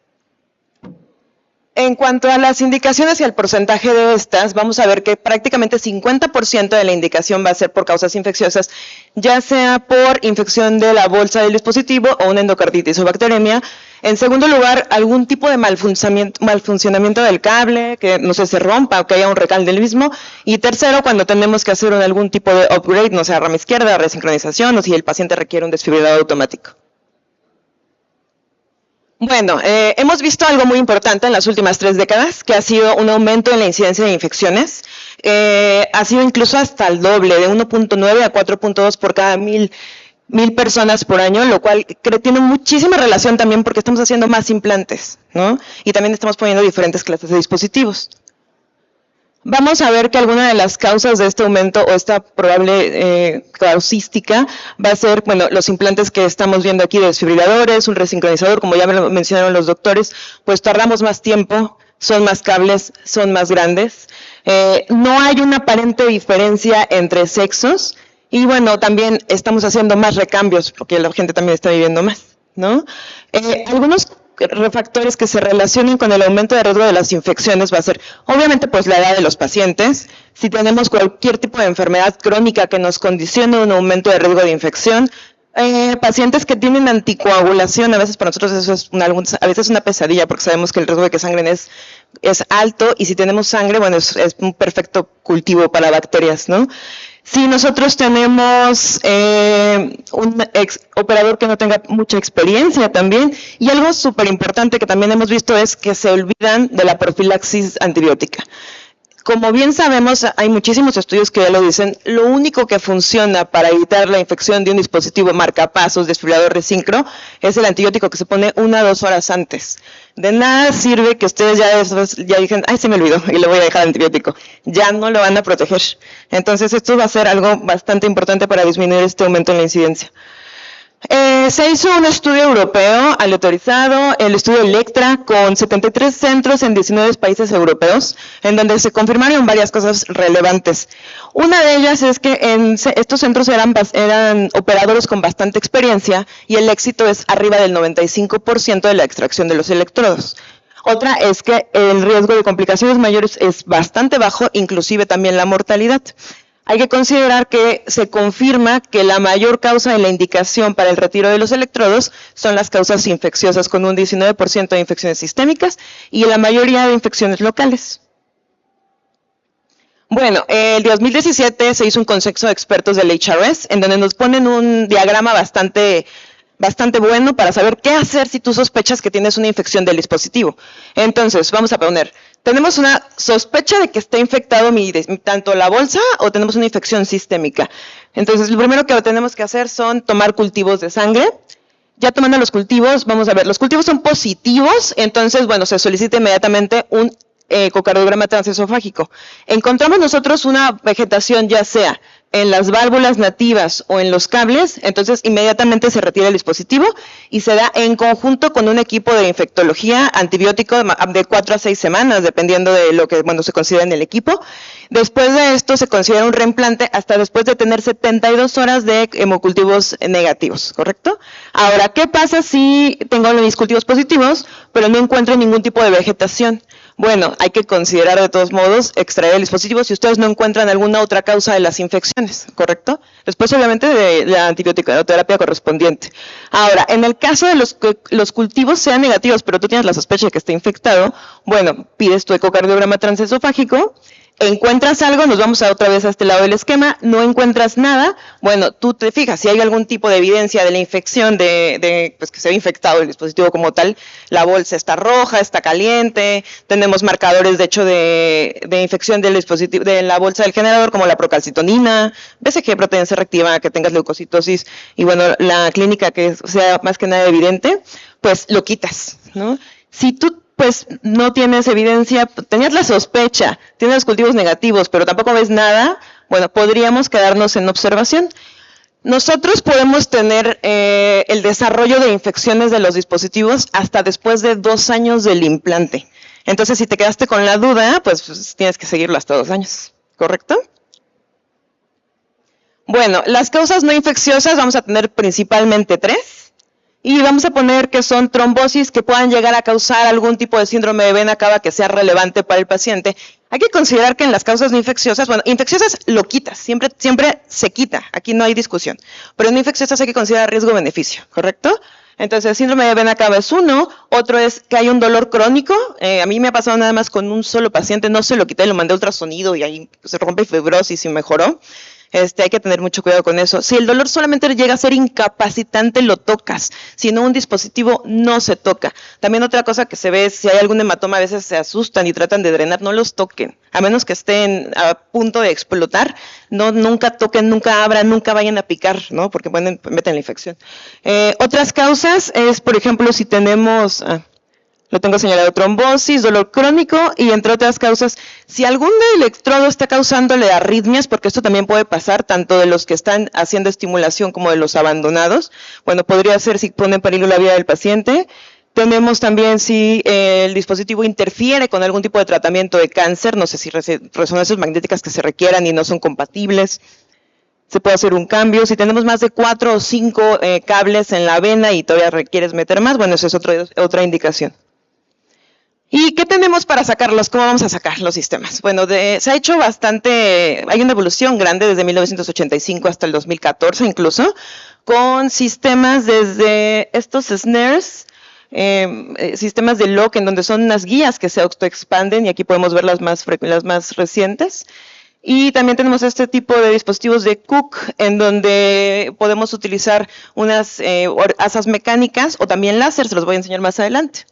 En cuanto a las indicaciones y al porcentaje de estas, vamos a ver que prácticamente 50% de la indicación va a ser por causas infecciosas, ya sea por infección de la bolsa del dispositivo o una endocarditis o bacteremia. En segundo lugar, algún tipo de malfuncionamiento del cable, que no sé, se rompa o que haya un recalde del mismo. Y tercero, cuando tenemos que hacer algún tipo de upgrade, no sé, rama izquierda, resincronización, o si el paciente requiere un desfibrilador automático. Bueno, hemos visto algo muy importante en las últimas 3 décadas, que ha sido un aumento en la incidencia de infecciones. Ha sido incluso hasta el doble, de 1.9 a 4.2 por cada mil personas por año, lo cual tiene muchísima relación también porque estamos haciendo más implantes, ¿no? Y también estamos poniendo diferentes clases de dispositivos. vamos a ver que alguna de las causas de este aumento o esta probable causística va a ser, bueno, los implantes que estamos viendo aquí de desfibriladores, un resincronizador, como ya me lo mencionaron los doctores, pues tardamos más tiempo, son más cables, son más grandes. No hay una aparente diferencia entre sexos y bueno, también estamos haciendo más recambios porque la gente también está viviendo más, ¿no? Algunos factores que se relacionen con el aumento de riesgo de las infecciones va a ser, obviamente, pues la edad de los pacientes. Si tenemos cualquier tipo de enfermedad crónica que nos condicione un aumento de riesgo de infección, pacientes que tienen anticoagulación, a veces para nosotros eso es a veces una pesadilla porque sabemos que el riesgo de que sangren es alto y si tenemos sangre, bueno, es un perfecto cultivo para bacterias, ¿no? Si nosotros tenemos un operador que no tenga mucha experiencia también, y algo súper importante que también hemos visto es que se olvidan de la profilaxis antibiótica. Como bien sabemos, hay muchísimos estudios que ya lo dicen, lo único que funciona para evitar la infección de un dispositivo marcapasos, desfibrilador resincro, es el antibiótico que se pone 1 a 2 horas antes. De nada sirve que ustedes ya digan, ay, se me olvidó y le voy a dejar el antibiótico. Ya no lo van a proteger. Entonces, esto va a ser algo bastante importante para disminuir este aumento en la incidencia. Se hizo un estudio europeo aleatorizado, el estudio Electra, con 73 centros en 19 países europeos, en donde se confirmaron varias cosas relevantes. Una de ellas es que estos centros eran operadores con bastante experiencia y el éxito es arriba del 95% de la extracción de los electrodos. Otra es que el riesgo de complicaciones mayores es bastante bajo, inclusive también la mortalidad. Hay que considerar que se confirma que la mayor causa de la indicación para el retiro de los electrodos son las causas infecciosas, con un 19% de infecciones sistémicas y la mayoría de infecciones locales. Bueno, el 2017 se hizo un consejo de expertos del HRS, en donde nos ponen un diagrama bastante bueno para saber qué hacer si tú sospechas que tienes una infección del dispositivo. Entonces, vamos a poner, tenemos una sospecha de que está infectado tanto la bolsa o tenemos una infección sistémica. Entonces, lo primero que tenemos que hacer son tomar cultivos de sangre. Ya tomando los cultivos, vamos a ver, los cultivos son positivos, entonces, bueno, se solicita inmediatamente un ecocardiograma transesofágico. Encontramos nosotros una vegetación, ya sea en las válvulas nativas o en los cables, entonces inmediatamente se retira el dispositivo y se da en conjunto con un equipo de infectología antibiótico de 4 a 6 semanas, dependiendo de lo que se considera en el equipo. Después de esto se considera un reimplante hasta después de tener 72 horas de hemocultivos negativos, ¿correcto? Ahora, ¿qué pasa si tengo mis cultivos positivos, pero no encuentro ningún tipo de vegetación? Bueno, hay que considerar de todos modos extraer el dispositivo si ustedes no encuentran alguna otra causa de las infecciones, ¿correcto? Después, obviamente, de la antibiótico-terapia correspondiente. Ahora, en el caso de que los cultivos sean negativos, pero tú tienes la sospecha de que está infectado, bueno, pides tu ecocardiograma transesofágico, encuentras algo, nos vamos otra vez a este lado del esquema, no encuentras nada, bueno, tú te fijas, si hay algún tipo de evidencia de la infección, pues que se ha infectado el dispositivo como tal, la bolsa está roja, está caliente, tenemos marcadores de hecho de infección del dispositivo, de la bolsa del generador, como la procalcitonina, BCG, proteína C reactiva, que tengas leucocitosis, y bueno, la clínica que sea más que nada evidente, pues lo quitas, ¿no? Si tú pues no tienes evidencia, tenías la sospecha, tienes los cultivos negativos, pero tampoco ves nada, bueno, podríamos quedarnos en observación. Nosotros podemos tener el desarrollo de infecciones de los dispositivos hasta después de 2 años del implante. Entonces, si te quedaste con la duda, pues tienes que seguirlo hasta 2 años, ¿correcto? Bueno, las causas no infecciosas vamos a tener principalmente 3. Y vamos a poner que son trombosis que puedan llegar a causar algún tipo de síndrome de vena cava que sea relevante para el paciente. Hay que considerar que en las causas no infecciosas, bueno, infecciosas lo quitas, siempre se quita, aquí no hay discusión. Pero en infecciosas hay que considerar riesgo-beneficio, ¿correcto? Entonces, síndrome de vena cava es uno, otro es que hay un dolor crónico. A mí me ha pasado nada más con un solo paciente, no se lo quité, lo mandé a ultrasonido y ahí se rompe fibrosis y mejoró. Hay que tener mucho cuidado con eso. Si el dolor solamente llega a ser incapacitante, lo tocas. Si no, un dispositivo no se toca. También otra cosa que se ve, si hay algún hematoma, a veces se asustan y tratan de drenar, no los toquen. A menos que estén a punto de explotar, nunca toquen, nunca abran, nunca vayan a picar, ¿no? Porque meten la infección. Otras causas es, por ejemplo, si tenemos... Lo tengo señalado: trombosis, dolor crónico y entre otras causas. Si algún electrodo está causándole arritmias, porque esto también puede pasar tanto de los que están haciendo estimulación como de los abandonados, bueno, podría ser si pone en peligro la vida del paciente. Tenemos también si el dispositivo interfiere con algún tipo de tratamiento de cáncer, no sé si resonancias magnéticas que se requieran y no son compatibles. Se puede hacer un cambio. Si tenemos más de 4 o 5 cables en la vena y todavía requieres meter más, bueno, eso es otra indicación. ¿Y qué tenemos para sacarlos? ¿Cómo vamos a sacar los sistemas? Bueno, se ha hecho bastante, hay una evolución grande desde 1985 hasta el 2014 incluso, con sistemas desde estos snares, sistemas de lock en donde son unas guías que se autoexpanden, y aquí podemos ver las más recientes. Y también tenemos este tipo de dispositivos de Cook, en donde podemos utilizar unas asas mecánicas o también láser, se los voy a enseñar más adelante.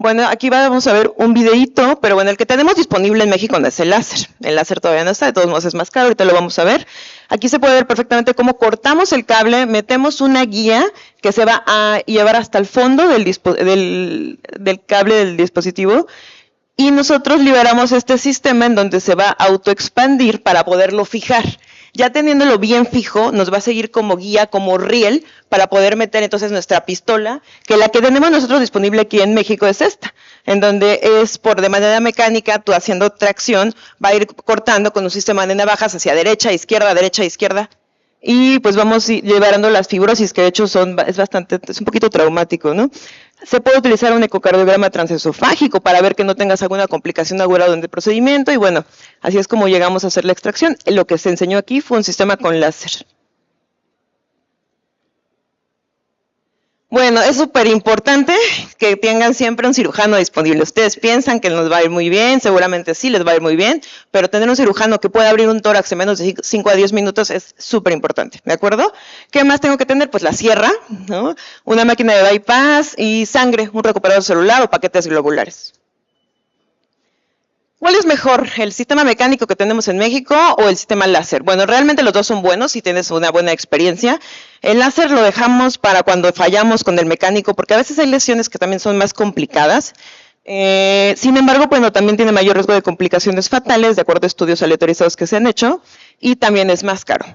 Bueno, aquí vamos a ver un videíto, pero bueno, el que tenemos disponible en México no es el láser. El láser todavía no está, de todos modos es más caro, ahorita lo vamos a ver. Aquí se puede ver perfectamente cómo cortamos el cable, metemos una guía que se va a llevar hasta el fondo del cable del dispositivo, y nosotros liberamos este sistema en donde se va a autoexpandir para poderlo fijar. Ya teniéndolo bien fijo, nos va a seguir como guía, como riel, para poder meter entonces nuestra pistola, que la que tenemos nosotros disponible aquí en México es esta, en donde es de manera mecánica, tú haciendo tracción, va a ir cortando con un sistema de navajas hacia derecha, izquierda, y pues vamos llevando las fibrosis, que de hecho es un poquito traumático, ¿no? Se puede utilizar un ecocardiograma transesofágico para ver que no tengas alguna complicación aguda durante el procedimiento, y bueno, así es como llegamos a hacer la extracción. Lo que se enseñó aquí fue un sistema con láser. Bueno, es súper importante que tengan siempre un cirujano disponible. Ustedes piensan que nos va a ir muy bien, seguramente sí les va a ir muy bien, pero tener un cirujano que pueda abrir un tórax en menos de 5 a 10 minutos es súper importante, ¿de acuerdo? ¿Qué más tengo que tener? Pues la sierra, ¿no? Una máquina de bypass y sangre, un recuperador celular o paquetes globulares. ¿Cuál es mejor, el sistema mecánico que tenemos en México o el sistema láser? Bueno, realmente los dos son buenos si tienes una buena experiencia. El láser lo dejamos para cuando fallamos con el mecánico, porque a veces hay lesiones que también son más complicadas. Sin embargo, bueno, también tiene mayor riesgo de complicaciones fatales, de acuerdo a estudios aleatorizados que se han hecho, y también es más caro.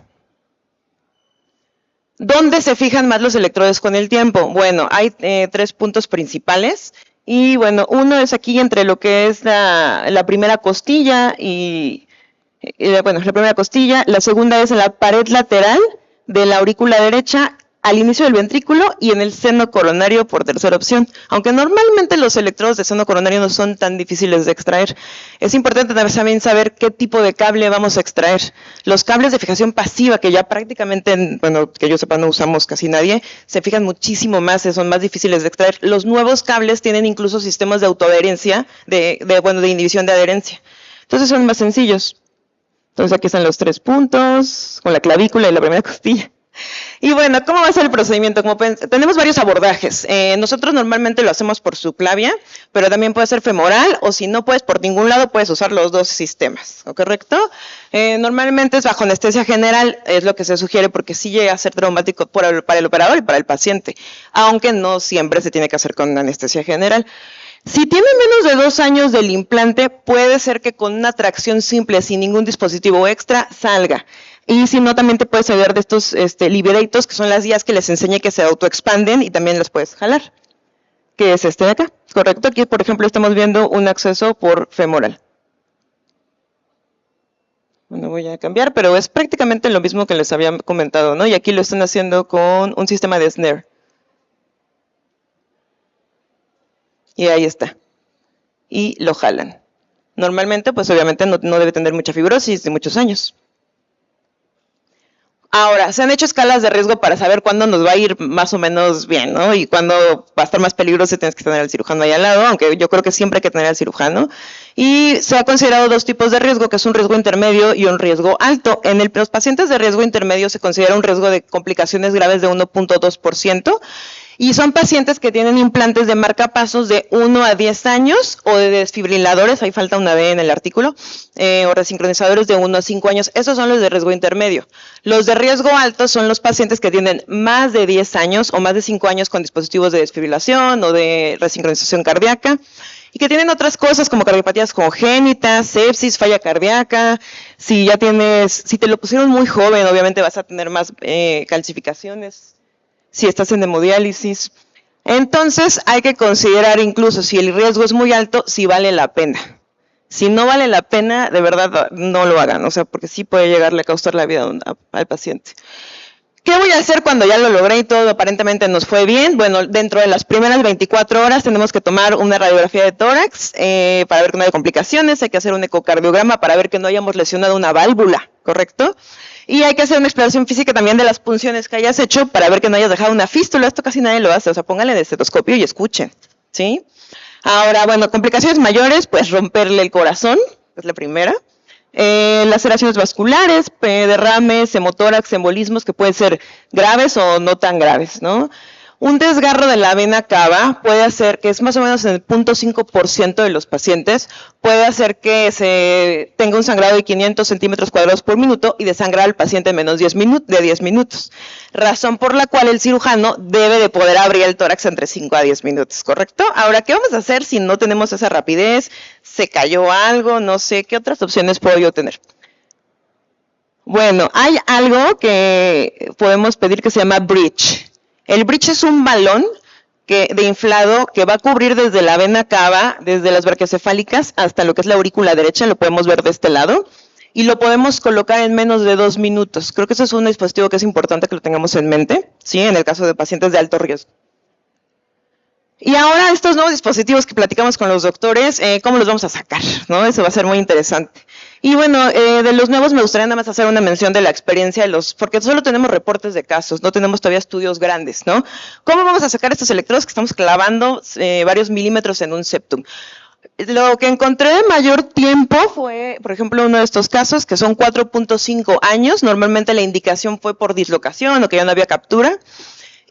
¿Dónde se fijan más los electrodos con el tiempo? Bueno, hay 3 puntos principales. Y bueno, uno es aquí entre lo que es la primera costilla bueno, la primera costilla. La segunda es en la pared lateral de la aurícula derecha, al inicio del ventrículo, y en el seno coronario por tercera opción. Aunque normalmente los electrodos de seno coronario no son tan difíciles de extraer. Es importante también saber qué tipo de cable vamos a extraer. Los cables de fijación pasiva, que ya prácticamente, bueno, que yo sepa no usamos casi nadie, se fijan muchísimo más, son más difíciles de extraer. Los nuevos cables tienen incluso sistemas de autoadherencia, de inhibición de adherencia. Entonces son más sencillos. Entonces aquí están los 3 puntos, con la clavícula y la primera costilla. Y bueno, ¿cómo va a ser el procedimiento? Tenemos varios abordajes. Nosotros normalmente lo hacemos por subclavia, pero también puede ser femoral, o si no puedes por ningún lado, puedes usar los dos sistemas, ¿correcto? Normalmente es bajo anestesia general, es lo que se sugiere, porque sí llega a ser traumático para el operador y para el paciente, aunque no siempre se tiene que hacer con anestesia general. Si tiene menos de 2 años del implante, puede ser que con una tracción simple, sin ningún dispositivo extra, salga. Y si no, también te puedes ayudar de estos liberators, que son las guías que les enseñé que se autoexpanden y también las puedes jalar. Que es este de acá, ¿correcto? Aquí, por ejemplo, estamos viendo un acceso por femoral. Bueno, voy a cambiar, pero es prácticamente lo mismo que les había comentado, ¿no? Y aquí lo están haciendo con un sistema de snare. Y ahí está. Y lo jalan. Normalmente, pues obviamente no debe tener mucha fibrosis de muchos años. Ahora, se han hecho escalas de riesgo para saber cuándo nos va a ir más o menos bien, ¿no? Y cuándo va a estar más peligroso y tienes que tener al cirujano ahí al lado, aunque yo creo que siempre hay que tener al cirujano. Y se ha considerado 2 tipos de riesgo, que es un riesgo intermedio y un riesgo alto. En los pacientes de riesgo intermedio se considera un riesgo de complicaciones graves de 1.2%. Y son pacientes que tienen implantes de marcapasos de 1 a 10 años o de desfibriladores, ahí falta una D en el artículo, o resincronizadores de 1 a 5 años. Esos son los de riesgo intermedio. Los de riesgo alto son los pacientes que tienen más de 10 años o más de 5 años con dispositivos de desfibrilación o de resincronización cardíaca y que tienen otras cosas como cardiopatías congénitas, sepsis, falla cardíaca. Si te lo pusieron muy joven, obviamente vas a tener más calcificaciones. Si estás en hemodiálisis. Entonces hay que considerar incluso si el riesgo es muy alto, si vale la pena. Si no vale la pena, de verdad no lo hagan, o sea, porque sí puede llegarle a causar la vida al paciente. ¿Qué voy a hacer cuando ya lo logré y todo aparentemente nos fue bien? Bueno, dentro de las primeras 24 horas tenemos que tomar una radiografía de tórax para ver que no hay complicaciones, hay que hacer un ecocardiograma para ver que no hayamos lesionado una válvula, ¿correcto? Y hay que hacer una exploración física también de las punciones que hayas hecho para ver que no hayas dejado una fístula. Esto casi nadie lo hace, o sea, pónganle el estetoscopio y escuchen, ¿sí? Ahora, bueno, complicaciones mayores, pues romperle el corazón, es la primera. Laceraciones vasculares, derrames, hemotórax, embolismos que pueden ser graves o no tan graves, ¿no? Un desgarro de la vena cava puede hacer, que es más o menos en el 0.5% de los pacientes, puede hacer que se tenga un sangrado de 500 centímetros cuadrados por minuto y desangrar al paciente en menos de 10 minutos. Razón por la cual el cirujano debe de poder abrir el tórax entre 5 a 10 minutos, ¿correcto? Ahora, ¿qué vamos a hacer si no tenemos esa rapidez? ¿Se cayó algo? No sé, ¿qué otras opciones puedo yo tener? Bueno, hay algo que podemos pedir que se llama bridge. El bridge es un balón de inflado que va a cubrir desde la vena cava, desde las brachiocefálicas hasta lo que es la aurícula derecha, lo podemos ver de este lado, y lo podemos colocar en menos de 2 minutos. Creo que eso es un dispositivo que es importante que lo tengamos en mente, ¿sí? En el caso de pacientes de alto riesgo. Y ahora estos nuevos dispositivos que platicamos con los doctores, ¿cómo los vamos a sacar? ¿No? Eso va a ser muy interesante. Y bueno, de los nuevos me gustaría nada más hacer una mención de la experiencia porque solo tenemos reportes de casos, no tenemos todavía estudios grandes, ¿no? ¿Cómo vamos a sacar estos electrodos que estamos clavando varios milímetros en un septum? Lo que encontré de mayor tiempo fue, por ejemplo, uno de estos casos, que son 4.5 años. Normalmente la indicación fue por dislocación o que ya no había captura.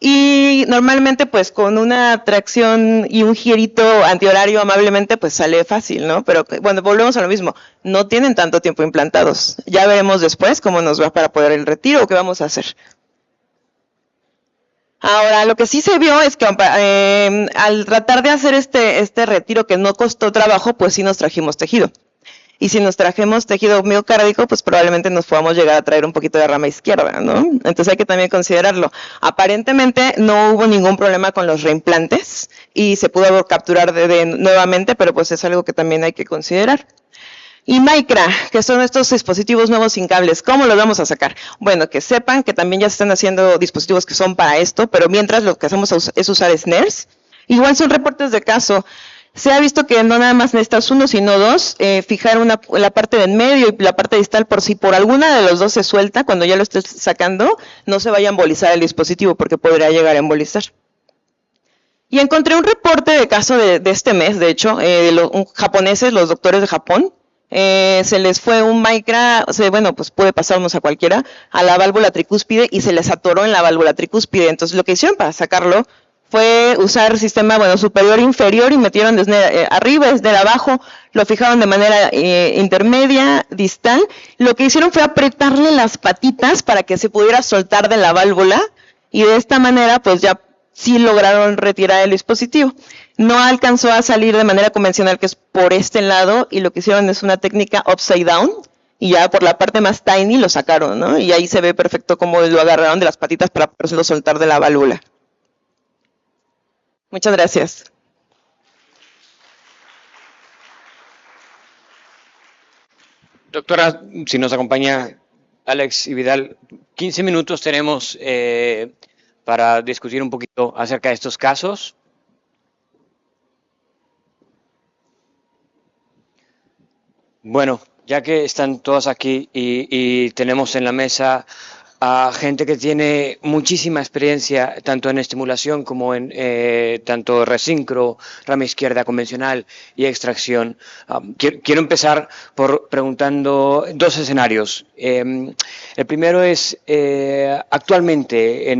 Y normalmente, pues, con una tracción y un girito antihorario amablemente, pues sale fácil, ¿no? Pero, bueno, volvemos a lo mismo. No tienen tanto tiempo implantados. Ya veremos después cómo nos va para poder el retiro o qué vamos a hacer. Ahora, lo que sí se vio es que al tratar de hacer este retiro que no costó trabajo, pues sí nos trajimos tejido. Y si nos trajemos tejido miocárdico, pues probablemente nos podamos llegar a traer un poquito de rama izquierda, ¿no? Entonces hay que también considerarlo. Aparentemente no hubo ningún problema con los reimplantes y se pudo capturar nuevamente, pero pues es algo que también hay que considerar. Y Micra, que son estos dispositivos nuevos sin cables, ¿cómo los vamos a sacar? Bueno, que sepan que también ya se están haciendo dispositivos que son para esto, pero mientras lo que hacemos es usar snares. Igual son reportes de caso. Se ha visto que no nada más necesitas uno, sino dos, fijar la parte del medio y la parte distal por si por alguna de los dos se suelta, cuando ya lo estés sacando, no se vaya a embolizar el dispositivo porque podría llegar a embolizar. Y encontré un reporte de caso de este mes, de hecho, de los japoneses, los doctores de Japón, se les fue un Micra, bueno, pues puede pasarnos a cualquiera, a la válvula tricúspide y se les atoró en la válvula tricúspide. Entonces lo que hicieron para sacarlo fue usar sistema, bueno, superior e inferior y metieron desde arriba, desde abajo, lo fijaron de manera intermedia, distal. Lo que hicieron fue apretarle las patitas para que se pudiera soltar de la válvula y de esta manera pues ya sí lograron retirar el dispositivo. No alcanzó a salir de manera convencional, que es por este lado, y lo que hicieron es una técnica upside down, y ya por la parte más tiny lo sacaron, ¿no? Y ahí se ve perfecto cómo lo agarraron de las patitas para poderlo soltar de la válvula. Muchas gracias. Doctora, si nos acompaña Alex y Vidal, 15 minutos tenemos para discutir un poquito acerca de estos casos. Bueno, ya que están todos aquí y tenemos en la mesa a gente que tiene muchísima experiencia tanto en estimulación como en tanto resincro, rama izquierda convencional y extracción. Quiero empezar por preguntando dos escenarios. El primero es, actualmente,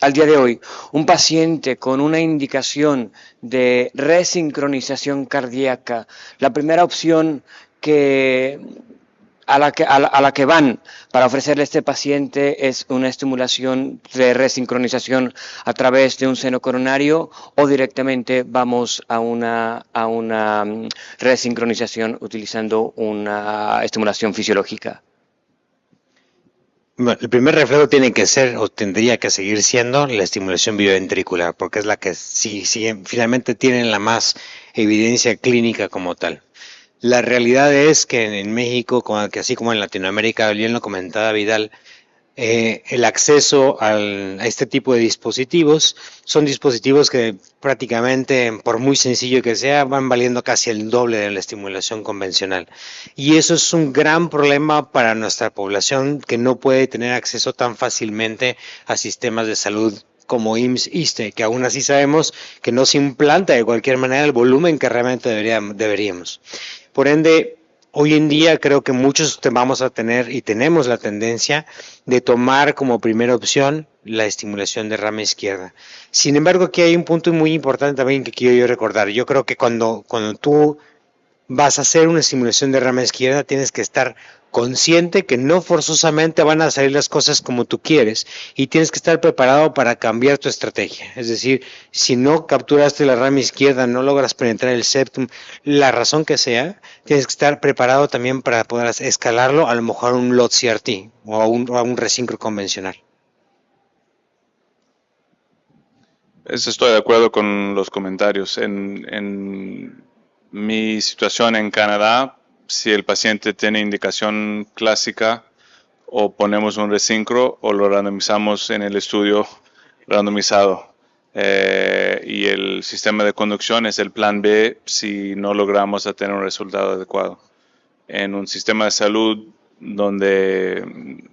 al día de hoy, un paciente con una indicación de resincronización cardíaca, la primera opción a la que van para ofrecerle a este paciente es una estimulación de resincronización a través de un seno coronario, o directamente vamos a una resincronización utilizando una estimulación fisiológica. Bueno, el primer reflejo tiene que ser, o tendría que seguir siendo, la estimulación bioventricular, porque es la que finalmente tiene la más evidencia clínica como tal. La realidad es que en México, que así como en Latinoamérica, bien lo comentaba Vidal, el acceso a este tipo de dispositivos son dispositivos que prácticamente, por muy sencillo que sea, van valiendo casi el doble de la estimulación convencional. Y eso es un gran problema para nuestra población, que no puede tener acceso tan fácilmente a sistemas de salud como IMSS, ISSSTE, que aún así sabemos que no se implanta de cualquier manera el volumen que realmente deberíamos. Por ende, hoy en día creo que muchos vamos a tener y tenemos la tendencia de tomar como primera opción la estimulación de rama izquierda. Sin embargo, aquí hay un punto muy importante también que quiero yo recordar. Yo creo que cuando tú vas a hacer una estimulación de rama izquierda, tienes que estar consciente que no forzosamente van a salir las cosas como tú quieres, y tienes que estar preparado para cambiar tu estrategia. Es decir, si no capturaste la rama izquierda, no logras penetrar el septum, la razón que sea, tienes que estar preparado también para poder escalarlo, a lo mejor a un LOT CRT o a un resincro convencional. Estoy de acuerdo con los comentarios. En mi situación en Canadá, si el paciente tiene indicación clásica, o ponemos un resincro o lo randomizamos en el estudio randomizado. Y el sistema de conducción es el plan B si no logramos tener un resultado adecuado. En un sistema de salud donde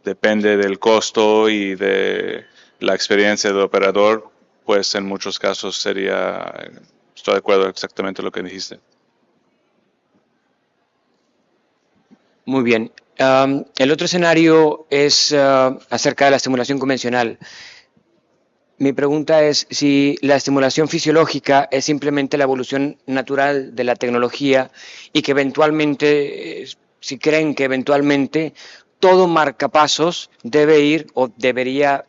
depende del costo y de la experiencia del operador, pues en muchos casos estoy de acuerdo exactamente lo que dijiste. Muy bien. El otro escenario es acerca de la estimulación convencional. Mi pregunta es si la estimulación fisiológica es simplemente la evolución natural de la tecnología, y que eventualmente, si creen que eventualmente todo marcapasos debe ir o debería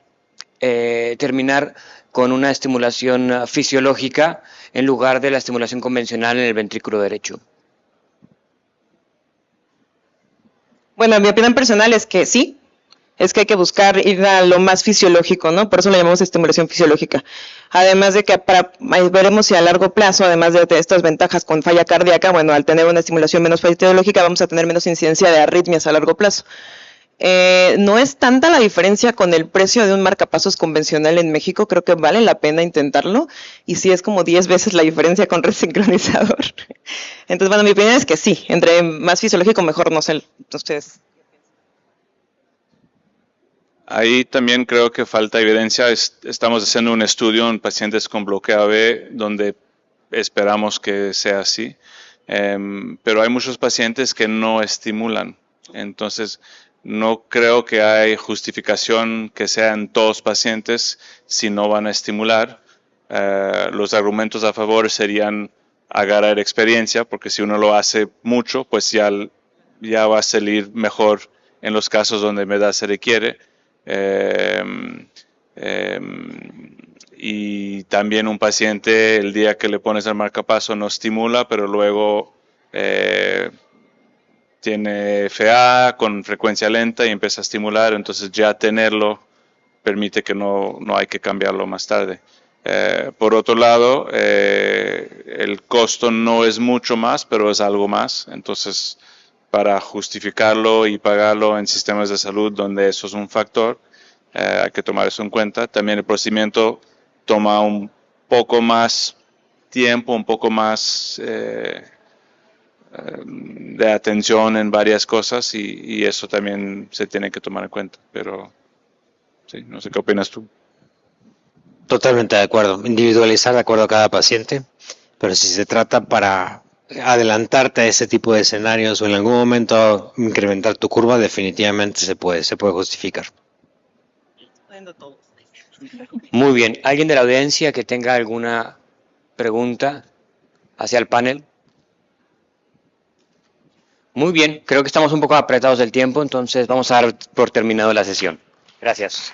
terminar con una estimulación fisiológica en lugar de la estimulación convencional en el ventrículo derecho. Bueno, mi opinión personal es que sí, es que hay que buscar ir a lo más fisiológico, ¿no? Por eso le llamamos estimulación fisiológica. Además de que veremos si a largo plazo, además de estas ventajas con falla cardíaca, bueno, al tener una estimulación menos fisiológica vamos a tener menos incidencia de arritmias a largo plazo. No es tanta la diferencia con el precio de un marcapasos convencional en México, creo que vale la pena intentarlo, y sí es como 10 veces la diferencia con resincronizador. Entonces, bueno, mi opinión es que sí, entre más fisiológico mejor, no sé, ustedes. Ahí también creo que falta evidencia. Estamos haciendo un estudio en pacientes con bloqueo AB donde esperamos que sea así, pero hay muchos pacientes que no estimulan, entonces no creo que hay justificación que sean todos pacientes si no van a estimular. Los argumentos a favor serían agarrar experiencia, porque si uno lo hace mucho, pues ya va a salir mejor en los casos donde en verdad se requiere. Y también un paciente, el día que le pones el marcapaso no estimula, pero luego tiene FA con frecuencia lenta y empieza a estimular, entonces ya tenerlo permite que no hay que cambiarlo más tarde. Por otro lado, el costo no es mucho más, pero es algo más, entonces para justificarlo y pagarlo en sistemas de salud donde eso es un factor, hay que tomar eso en cuenta. También el procedimiento toma un poco más tiempo, un poco más de atención en varias cosas, y eso también se tiene que tomar en cuenta. Pero sí, no sé qué opinas tú. Totalmente de acuerdo, individualizar de acuerdo a cada paciente, pero si se trata para adelantarte a ese tipo de escenarios o en algún momento incrementar tu curva, definitivamente se puede justificar. Muy bien. ¿Alguien de la audiencia que tenga alguna pregunta hacia el panel? Muy bien. Creo que estamos un poco apretados del tiempo, entonces vamos a dar por terminado la sesión. Gracias.